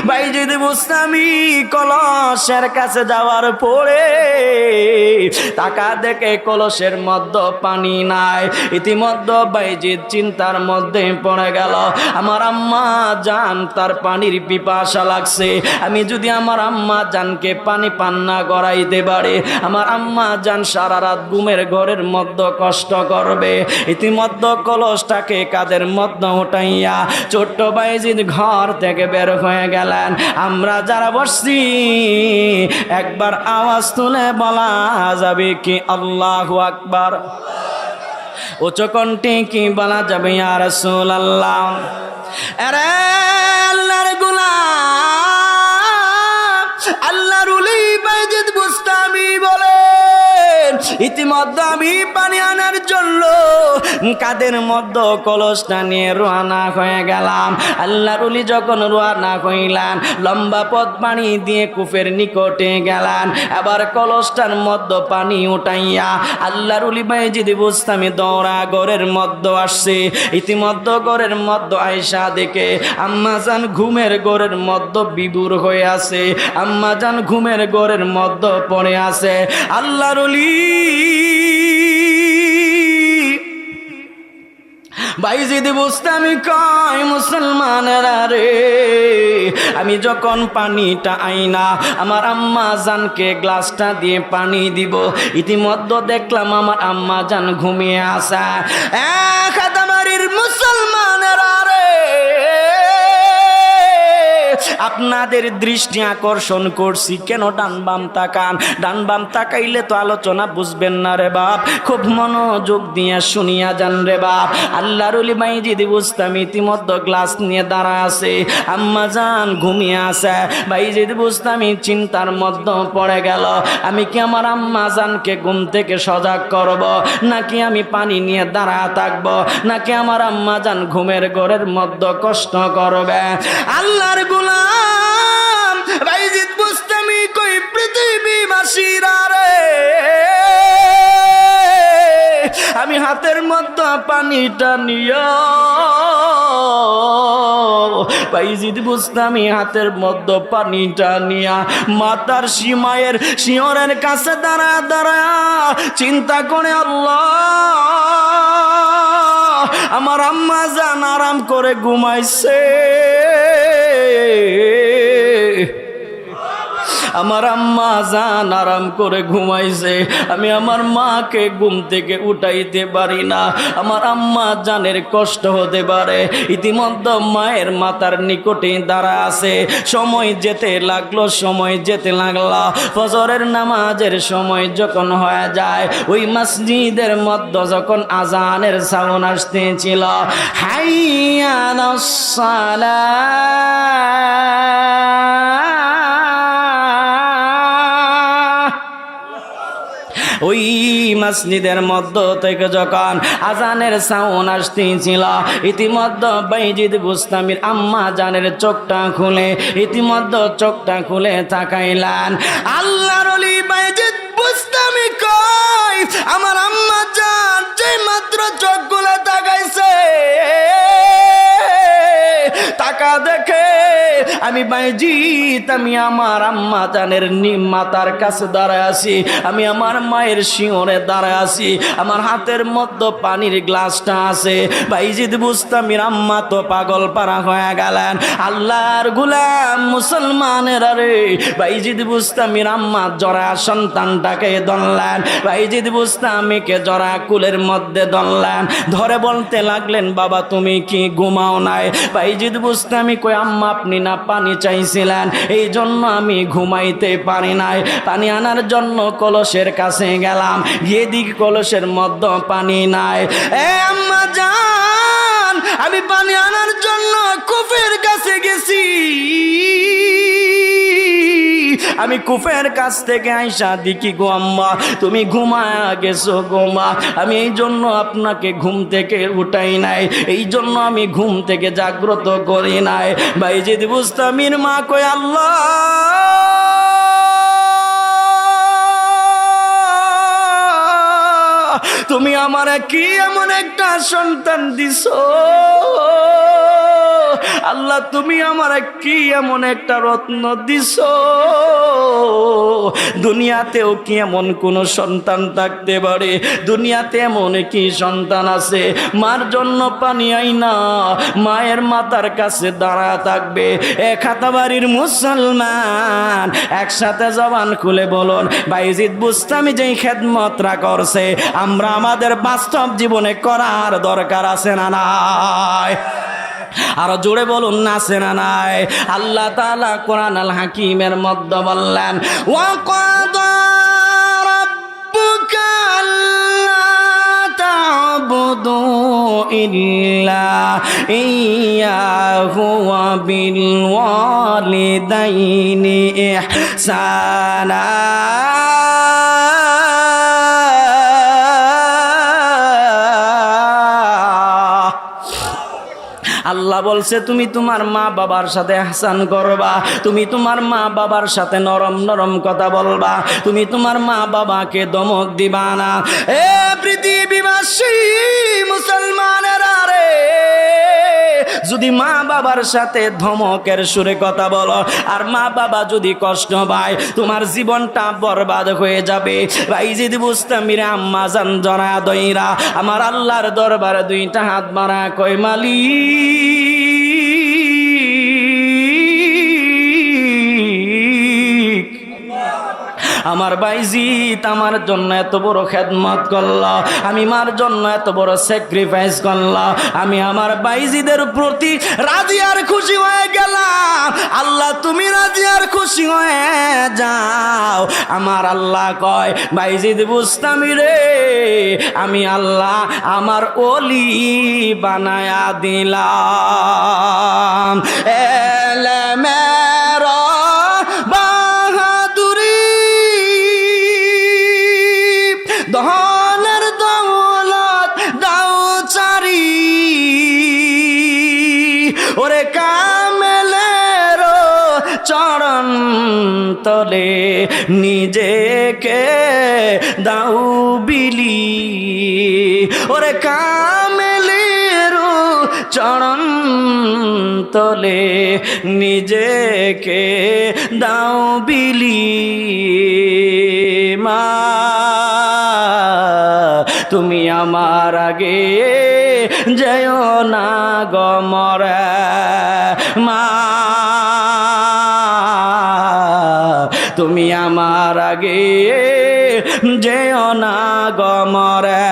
বাইজিদ বুস্তামি কলসের কাছে যাওয়ার পরে তাকা দেখে কলসের মধ্যে পানি নাই। ইতিমধ্যে বাইজিদ চিন্তার মধ্যে পড়ে গেল, আমার আম্মা জান তার পানির পিপাসা লাগছে, আমি যদি আমার আম্মা জানকে পানি পান না করাইতে পারি, আমার আম্মা জান সারা রাত ঘুমের ঘরের মধ্যে কষ্ট করবে। ইতিমধ্যে কলসটাকে কাদের মধ্যে উঠাইয়া ছোট্ট বাইজিদ ঘর থেকে বের হয়ে গেলেন। আমরা যারা বসছি একবার আওয়াজ তুলে বলা যাবে কি আল্লাহু আকবার? উচ্চ কণ্ঠে কি বলা যাবে ইয়া রাসূলুল্লাহ? আরে আল্লাহর গোলাম, আল্লাহর ওলি বাইজিদ বুস্তামি বলেন, ইতিমধ্যে আমি পানি আনার জন্য কাদের মধ্যে কলসটা নিয়ে রওনা হয়ে গেলাম। আল্লাহর ওলি যখন রওনা হইলেন, লম্বা পথ পানি দিয়ে কূপের নিকটে গেলেন, আবার কলসটার মধ্যে পানি উঠাইয়া আল্লাহর ওলি বাইজিদ বুস্তামি দৌড়া ঘরের মধ্যে আসছে। ইতিমধ্যে ঘরের মধ্যে আয়েশা দেখে আম্মা জান ঘুমের ঘরের মধ্যে বিভোর হয়ে আছে, আম্মা জান ঘুমের ঘরের মধ্যে পড়ে আছে। আল্লাহর ওলি বাইজিদ বুস্তামি কয়, মুসলমানেরা রে, আমি যখন পানিটা আইনা আমার আম্মা জানকে গ্লাসটা দিয়ে পানি দিব, ইতিমধ্যে দেখলাম আমার আম্মা জান ঘুমিয়ে আসা। খাতামারির মুসলমানেরা রে, আপনাদের দৃষ্টি আকর্ষণ করছি, কেন ডান বাম তাকান? ডান বাম তাকাইলে তো আলোচনা বুঝবেন না রে বাপ, খুব মনোযোগ দিয়ে শুনিয়া যান রে বাপ। আল্লাহর ওলি বাইজিদ বুস্তামি ইতিমধ্যে গ্লাস নিয়ে দাঁড়া আছে, আম্মা জান ঘুমিয়ে আছে। বাইজিদ বুস্তামি চিন্তার মধ্যে পড়ে গেল, আমি কি আমার আম্মা জানকে ঘুম থেকে সজাগ করব, নাকি আমি পানি নিয়ে দাঁড়া থাকবো, নাকি আমার আম্মা জান ঘুমের ঘরের মধ্যে কষ্ট করবে? আল্লাহর গোলাম বাইজিদ বুস্তামি কই, পৃথিবীবাসীরা রে, আমি হাতের মধ্যে পানিটা নিয়া, বাইজিদ বুস্তামি হাতের মধ্যে পানিটা নিয়া মাতার সীমায়ের শিয়রের কাছে দাঁড়া দাঁড়া চিন্তা করে, আল্লাহ, আমার আম্মা জান আরাম করে ঘুমাইছে, আমার আম্মা জান আরাম করে ঘুমাইছে, আমি আমার মাকে ঘুম থেকে উঠাইতে পারি না, আমার আম্মা জানের কষ্ট হতে পারে। ইতিমধ্যে মায়ের মাতার নিকটে দাঁড়া আছে। সময় যেতে লাগলো, সময় যেতে লাগলো, ফজরের নামাজের সময় যখন হয়ে যায়, ওই মসজিদের মধ্যে যখন আজানের সাউন্ড আসতেছিল, হাইয়া আলাস সালাহ, ওই মসজিদের মধ্য থেকে যখন আজানের সাউন্ড আসতেছিল, ইতিমধ্যে বাইজিদ বুস্তামির আম্মা জানের চোখটা খুলে, ইতিমধ্যে চোখটা খুলে তাকাইলেন। আল্লাহর ওলি বাইজিদ বুস্তামি কয়, আমার আম্মা জান যে মাত্র চোখ খুলে তাকাইছে, টাকা দেখে আমি বাইজিৎ আমি আমার আম্মা জানের মাতার কাছে দাঁড়ায় আছি, আমি আমার মায়ের শিওরে দাঁড়ায় আছি, আমার হাতের মধ্যে পানির গ্লাসটা আছে। বাইজিৎ বুস্তামির আম্মা তো পাগল পারা হয়ে গেলেন। আল্লাহর গোলাম মুসলমানের রে, বাইজিৎ বুস্তামির আম্মা জরা সন্তানটাকে ধরলেন, বাইজিৎ বুস্তামিকে জরা কুলের মধ্যে ধরলেন, ধরে বলতে লাগলেন বাবা তুমি কি ঘুমাও নাই? বাইজিৎ বুস্তামি কই আম্মা আপনি না পানি চাইছিলেন, এই জন্য আমি ঘুমাইতে পারি নাই। পানি আনার জন্য কলসের কাছে গেলাম, গিয়ে দিক কলসের মধ্যে পানি নাই। এ আম্মা জান, আমি পানি আনার জন্য কূপের কাছে গেছি, আমি কূপের কাছ থেকে আইসা দেখি গো আম্মা তুমি ঘুমায়া গেছো গো মা, আমি এই জন্য আপনাকে ঘুম থেকে উঠাই নাই, এই জন্য আমি ঘুম থেকে জাগ্রত করি নাই। বাইজিৎ বুস্তামির মা কই আল্লাহ তুমি আমার কি এমন একটা সন্তান দিছো, আল্লাহ তুমি আমার কি এমন একটা রত্ন দিছো, দুনিয়াতেও কি এমন কোন সন্তান থাকতে পারে, দুনিয়াতে এমন কি সন্তান আছে মার জন্য পানি আইনা মায়ের মাথার কাছে দাঁড়া থাকবে। এক হাতাবাড়ির মুসলমান একসাথে জবান খুলে বলুন বাইজিৎ বুস্তামি যেই খেদমতরা করছে আমরা আমাদের বাস্তব জীবনে করার দরকার আছে না নাই? আরো জোরে বলুন না আছে না নাই? আল্লাহ তাআলা কোরআন আল হাকিমের মধ্যে বললেন ওয়া ক্বাদা রাব্বুকা আল্লা তা'বুদু ইল্লা ইয়্যাহু ওয়া বিল ওয়ালিদাইনি ইহসানা। আল্লাহ বলছে তুমি তোমার মা বাবার সাথে ইহসান করবা, তুমি তোমার মা বাবার সাথে নরম নরম কথা বলবা, তুমি তোমার মা বাবাকে ধমক দিবা না। এ পৃথিবীবাসী মুসলমানেরা রে, যদি মা বাবার সাথে ধমকের সুরে কথা বলো আর মা বাবা যদি কষ্ট পায় তোমার জীবনটা বরবাদ হয়ে যাবে। বাইজিৎ বুস্তামির আম্মা জান জরা দইরা আমার আল্লাহর দরবারে দুইটা হাত মারা কই মালিক আমার বাইজিৎ আমার জন্য এত বড় খেদমত করলো, আমি মার জন্য এত বড় স্যাক্রিফাইস করলো, আমি আমার বাইজিদের প্রতি রাজি আর খুশি হয়ে গেলাম। আল্লাহ তুমি রাজি আর খুশি হয়ে যাও। আমার আল্লাহ কয় বাইজিৎ বুস্তামি রে আমি আল্লাহ আমার ওলি বানায়া দিলাম। এলেমেরা ধনের দৌলত দাও চারি, ওরে কামেলের চরণ তলে নিজেকে দাও বিলি, ওরে কামেলের চরণ তলে নিজেকে দাও বিলি। মা তুমি আমার আগে যেও না গো মরে, মা তুমি আমার আগে যেও না গো মরে,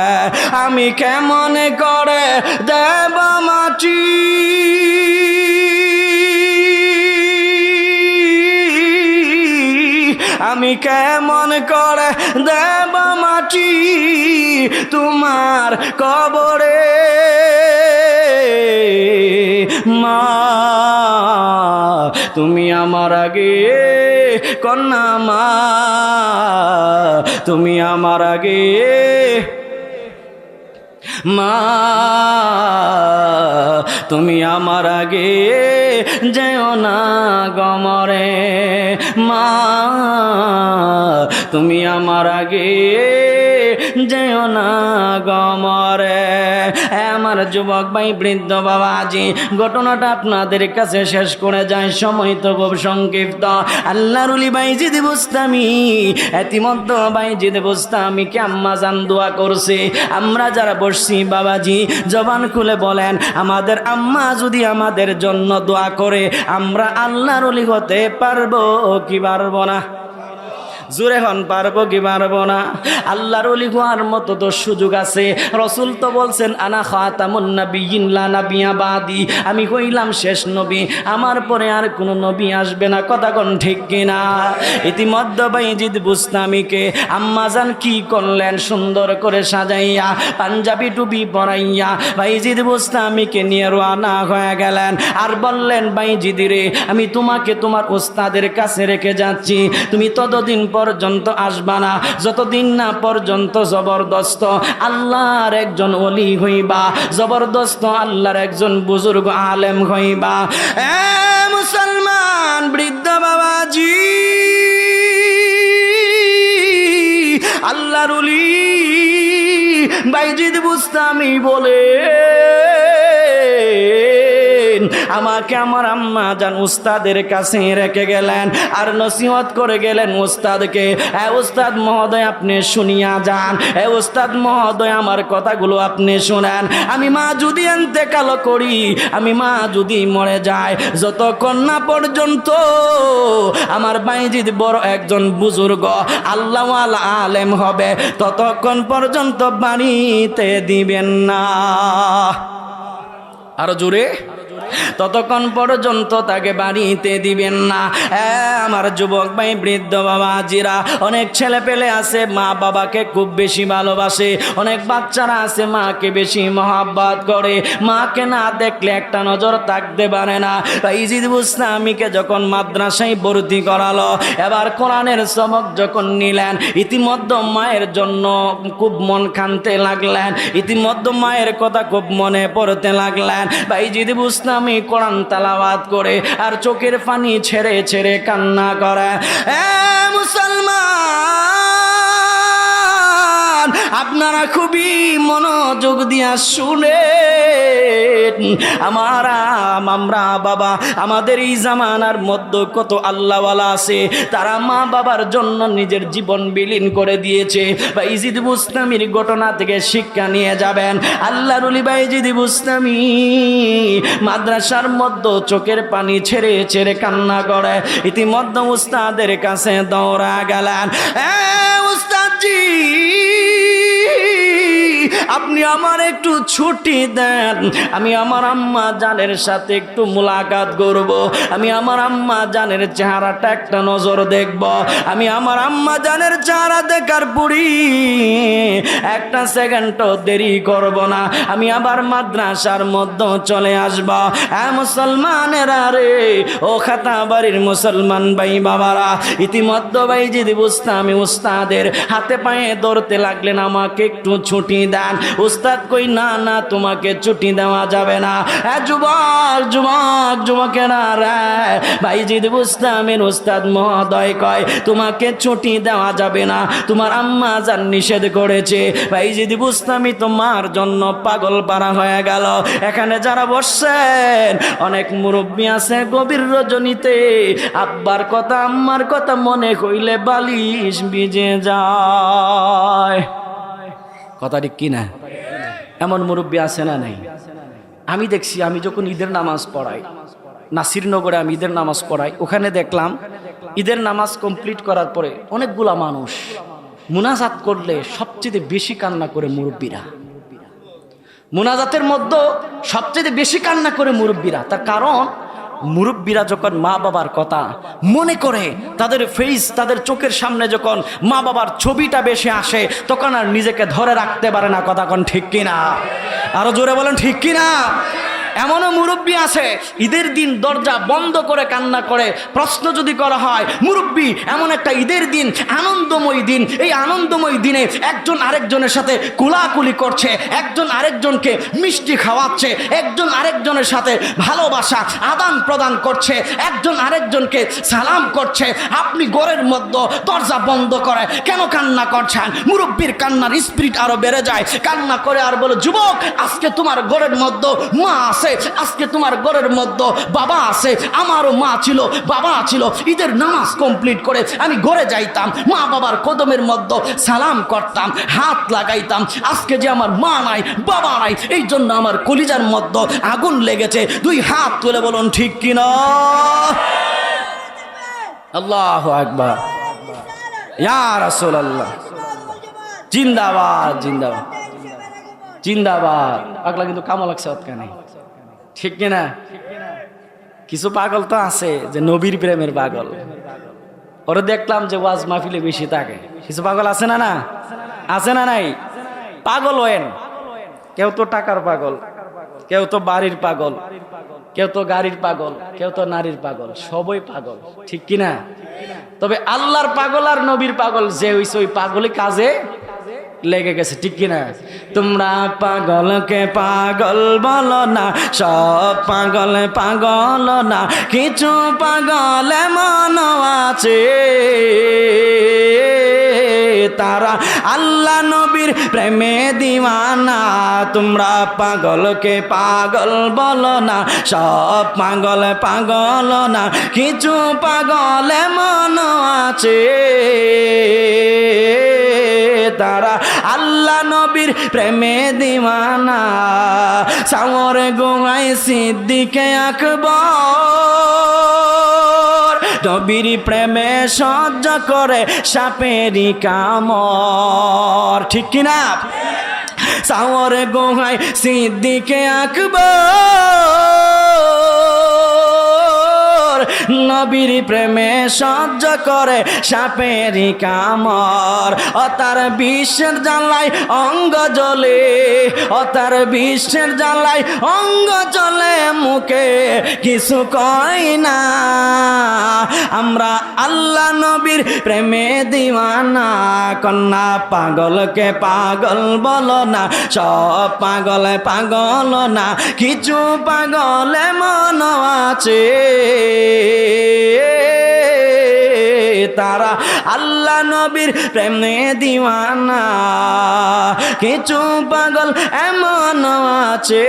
আমি কেমন করে দেব মাটি আমি কেমন করে দেব মাটি তোমার কবরে, মা তুমি আমার আগে কন্যা, মা তুমি আমার আগে, মা তুমি আমার আগে যেও না গমরে, মা তুমি আমার আগে যেও না গমরে। আমার যুবক ভাই, বৃদ্ধ বাবাজি, ঘটনাটা আপনাদের কাছে শেষ করে যায়, সময় তো খুব সংক্ষিপ্ত। আল্লাহর ওলি বাইজিদ বুস্তামি, ইতিমধ্যে বাইজিদ বুস্তামিকে আম্মা জান দোয়া করছে। আমরা যারা বসছি বাবাজি, জবান খুলে বলেন, আমাদের আম্মা যদি আমাদের জন্য দোয়া করে আমরা আল্লাহর ওলি হতে পারবো কি পারবো না? জোরে হন, পারবো কি পারবো না? আল্লাহর ওলি হওয়ার মতো তো সুযোগ আছে। রসুল তো বলছেন, আনা খাতামুন নাবিয়্যিন লা নাবিয়্যা বাদি, আমি হইলাম শেষ নবী, আমার পরে আর কোনো নবী আসবে না। কথা কোন ঠিক কিনা? ইতিমধ্যে বাইজিদ বুস্তামিকে আম্মাজান কি করলেন, সুন্দর করে সাজাইয়া পাঞ্জাবি টুপি পরাইয়া বাইজিদ বুস্তামিকে নিয়ে রওনা হয়ে গেলেন। আর বললেন, বাইজিদ রে, আমি তোমাকে তোমার ওস্তাদের কাছে রেখে যাচ্ছি, তুমি ততদিন পর্যন্ত আসবা না যতদিন না পর্যন্ত জবরদস্ত আল্লাহর একজন ওলি হইবা, জবরদস্ত আল্লাহর একজন বুজুর্গ আলেম হইবা। মুসলমান বৃদ্ধ বাবাজি, আল্লাহর ওলি বাইজিদ বুস্তামি বলে আমাকে আমার আম্মা জান উস্তাদের কাছে রেখে গেলেন আর নসিহত করে গেলেন উস্তাদকে, উস্তাদ মহোদয় আপনি শুনিয়া যান, উস্তাদ মহোদয় আমার কথাগুলো আপনি শুনেন। আমি মা যদি ইন্তেকাল করি, আমি মা যদি মরে যায়, যতক্ষণ না পর্যন্ত আমার বাইজিদ বড় একজন বুজুর্গ আল্লাহওয়ালা আলেম হবে, ততক্ষণ পর্যন্ত বাড়িতে দিবেন না। আরো জোরে, ততক্ষণ পর্যন্ত তাকে বাড়িতে দিবেন না। আমার যুবক ভাই, বৃদ্ধ বাবাজিরা, অনেক ছেলে পেলে আছে মা বাবাকে খুব বেশি ভালোবাসে, অনেক বাচ্চারা আছে মাকে বেশি মহব্বত করে, মাকে না দেখলে একটা নজর তাকতে পারে না। বাইজিদ বুস্তামিকে যখন মাদ্রাসায় ভর্তি করালো, এবার কোরআনের সবক যখন নিলেন, ইতিমধ্যে মায়ের জন্য খুব মন কানতে লাগলেন, ইতিমধ্যে মায়ের কথা খুব মনে পড়তে লাগলেন। বাইজিদ বুস্তামি কোরআন তেলাওয়াত করে আর চোখের পানি ছেড়ে ছেড়ে কান্না করে। মুসলমান, আপনারা খুবই মনোযোগ দিয়া শুনে, আমরা বাবা, আমাদের এই জামানার মধ্যে কত আল্লাহওয়ালা আছে, তারা মা বাবার জন্য নিজের জীবন বিলীন করে দিয়েছে। বাইজিদ বুস্তামির ঘটনা থেকে শিক্ষা নিয়ে যাবেন। আল্লাহর ওলি বাইজিদ বুস্তামি মাদ্রাসার মধ্যে চোখের পানি ছেড়ে ছেড়ে কান্না করে, ইতিমধ্যে উস্তাদের কাছে দৌড়া গেলেন। উস্তাদজি, আপনি আমার একটু ছুটি দেন, আমি আমার আম্মা জানের সাথে একটু মুলাকাত করব, আমি আমার আম্মা জানের চেহারাটা একটা নজর দেখব, আমি আমার আম্মা জানের চেহারা দেখার পরই একটা সেকেন্ডও দেরি করব না, আমি আবার মাদ্রাসার মধ্যে চলে আসব। মুসলমানেরা রে, ও খাতা বাড়ির মুসলমান ভাই বাবারা, ইতিমধ্যে বাইজিদ বুস্তামি উস্তাদের হাতে পায়ে ধরতে লাগলেন, আমাকে একটু ছুটি দেন। উস্তাদ কই, না না, তোমাকে ছুটি দেওয়া যাবে না। যুবক যুবক যুবকেরা রে, বাইজিদ বুস্তামির উস্তাদ মহোদয় কয়, তোমাকে ছুটি দেওয়া যাবে না, তোমার আম্মা জান নিষেধ করেছে। বাইজিদ বুস্তামি তোমার জন্য পাগল পারা হয়ে গেল। এখানে যারা বসছেন, অনেক মুরব্বী আছে, গভীর রজনীতে আব্বার কথা আম্মার কথা মনে কইলে বালিশ ভিজে যায়। কথা ঠিক কিনা? এমন মুরব্বী আছে না নাই? আমি দেখছি, আমি যখন ঈদের নামাজ পড়াই, নাসিরনগরে আমি ঈদের নামাজ পড়াই, ওখানে দেখলাম ঈদের নামাজ কমপ্লিট করার পরে অনেকগুলা মানুষ মুনাজাত করলে সবচেয়ে বেশি কান্না করে মুরব্বীরা। মুনাজাতের মধ্যে সবচেয়ে বেশি কান্না করে মুরব্বীরা। তার কারণ, মুরব্বীরা যখন মা বাবার কথা মনে করে, তাদের ফেস, তাদের চোখের সামনে যখন মা বাবার ছবিটা বেশি আসে, তখন আর নিজেকে ধরে রাখতে পারে না। কথা কোন ঠিক কিনা? আরো জোরে বলেন ঠিক কিনা? এমনও মুরব্বী আছে ঈদের দিন দরজা বন্ধ করে কান্না করে। প্রশ্ন যদি করা হয়, মুরব্বী এমন একটা ঈদের দিন, আনন্দময় দিন, এই আনন্দময় দিনে একজন আরেকজনের সাথে কুলাকুলি করছে, একজন আরেকজনকে মিষ্টি খাওয়াচ্ছে, একজন আরেকজনের সাথে ভালোবাসা আদান প্রদান করছে, একজন আরেকজনকে সালাম করছে, আপনি ঘরের মধ্যে দরজা বন্ধ করে কেন কান্না করছেন? মুরব্বীর কান্নার স্পিরিট আরো বেড়ে যায়, কান্না করে আর বলে, যুবক আজকে তোমার ঘরের মধ্যে মা আছে, আজকে তোমার ঘরের মধ্যে বাবা আছে, আমারও মা ছিল, বাবা ছিল। ঈদের নামাজ কমপ্লিট করে আমি ঘরে যাইতাম, মা বাবার কদমের মধ্যে সালাম করতাম, হাত লাগাইতাম। আজকে যে আমার মা নাই, বাবা নাই, এই জন্য আমার কলিজার মধ্যে আগুন লেগেছে। দুই হাত তুলে বলুন ঠিক কিনা? আল্লাহু আকবার, ইয়া রাসূলুল্লাহ, জিন্দাবাদ জিন্দাবাদ জিন্দাবাদ। পাগলা কিন্তু কামো লাগছে অতখানি, ঠিক কিনা? কিছু পাগল তো আছে যে নবীর প্রেমের পাগল, ওরা দেখলাম যে ওয়াজ মাহফিলে বেশি থাকে। কিছু পাগল আছে না? না আছে না? নাই পাগল হয়েন। কেউ তো টাকার পাগল, কেউ তো বাড়ির পাগল, কেউ তো গাড়ির পাগল, কেউ তো নারীর পাগল, সবই পাগল, ঠিক কিনা? তবে আল্লাহর পাগল আর নবীর পাগল যে হইছে, ওই পাগলই কাজে লেগে গেছে, ঠিক কিনা? তোমরা পাগলকে পাগল বলো না, সব পাগল পাগল না, কিছু পাগল মন আছে তারা আল্লাহ নবীর প্রেমে দিওয়ানা। তোমরা পাগলকে পাগল বলো না, সব পাগল পাগল না, কিছু পাগল মন আছে তারা আল্লাহ নবীর প্রেমে দিওয়ানা। সামর গোহাই সিদ্দিকে আকবর নবীর প্রেমে সহ্য করে সাপেরি কামড়, ঠিক কিনা? সামর গোহাই সিদ্দিকে আকবর নবীর প্রেমে সহ্য করে সাপেরি কামড়। ও তার বিশ্বের জ্বালায় অঙ্গ জ্বলে, ও তার বিশ্বের জ্বালায় অঙ্গ জ্বলে, মুখে কিছু কয় না। আমরা আল্লাহ নবীর প্রেমে দিওয়ানা। কন্যা পাগলকে পাগল বলো না, সব পাগল পাগল না, কিছু পাগল মন আছে তারা আল্লাহ নবীর প্রেমে দিওয়ানা। কিছু পাগল এমন আছে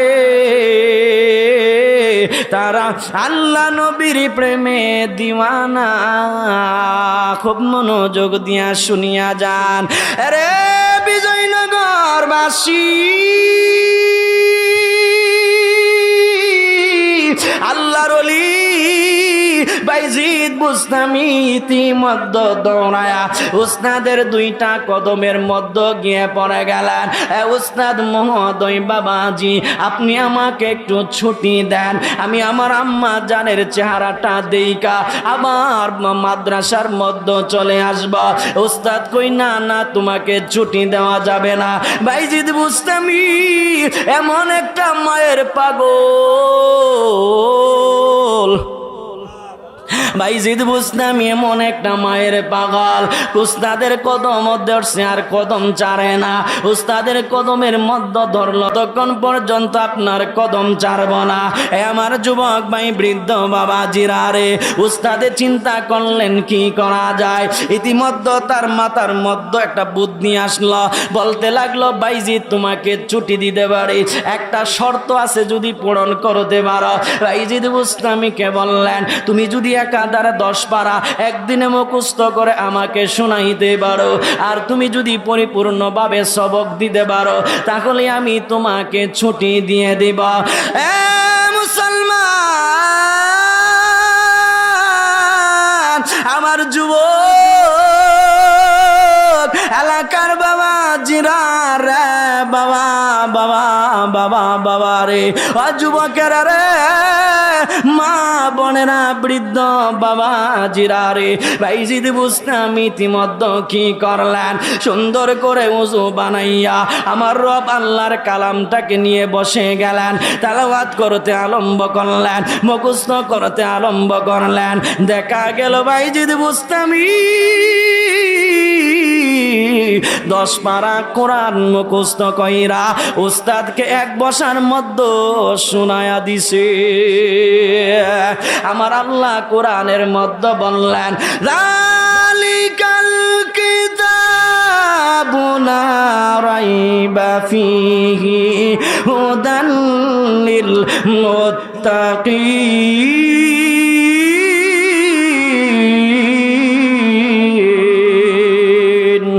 তারা আল্লাহ নবীর প্রেমে দিওয়ানা। খুব মনোযোগ দিয়া শুনিয়া যান রে বিজয়নগরবাসী, আল্লাহর ওলি বাইজিদ বুস্তামি ইতিমধ্যে দৌড়ায়া উস্তাদের দুইটা কদমের মধ্যে গিয়ে পড়ে গেলেন। উস্তাদ মহোদয় বাবাজি, আপনি আমাকে একটু ছুটি দেন, আমি আমার আম্মা জানের চেহারাটা দেইকা আবার মাদ্রাসার মধ্যে চলে আসব। উস্তাদ কই, না না, তোমাকে ছুটি দেওয়া যাবে না। বাইজিদ বুস্তামি এমন একটা মায়ের পাগল, বাইজিদ বুস্তামি এমন একটা মায়ের পাগল, উস্তাদের কদম ধরছে আর কদম ছাড়ে না। উস্তাদের কদমের মধ্যে ধরলো তখন পর্যন্ত আপনার কদম ছাড়ব না। এ আমার যুবক ভাই, বৃদ্ধ বাবাজিরা রে, উস্তাদে চিন্তা করলেন কি করা যায়। ইতিমধ্যে তার মাথার মধ্যে একটা বুদ্ধি আসলো, বলতে লাগলো, বাইজিদ তোমাকে ছুটি দিতে পারি, একটা শর্ত আছে, যদি পূরণ করতে পারো। বাইজিদ বুস্তামিকে বললেন, তুমি যদি একাধারে 10 পারা একদিনে মুখস্থ করে আমাকে শোনাইতে পারো, আর তুমি যদি পরিপূর্ণভাবে সবক দিতে পারো, তাহলে আমি তোমাকে ছুটি দিয়ে দিব। এ মুসলমান, আমার যুবক এলাকার বাবা জিরা রে, বাবা বাবা বাবা বাবা রে, যুবকেরা রে, মা বোনেরা, বৃদ্ধ বাবা জিরা রে, বাইজিদ বুস্তামি ইতিমধ্যে কি করলেন, সুন্দর করে ওযু বানাইয়া আমার রব আল্লাহর কালামটাকে নিয়ে বসে গেলেন, তেলাওয়াত করতে আরম্ভ করলেন, মুখস্থ করতে আরম্ভ করলেন। দেখা গেল বাইজিদ বুস্তামি 10 পারা কোরআন মুখস্থ কইরা উস্তাদকে এক বসার মধ্যে শোনায়া দিছে। আমার আল্লাহ কোরআনের মধ্যে বললেন, যালিকাল কিতাবু লা রাইবা ফীহি হুদান লিল মুত্তাকিন।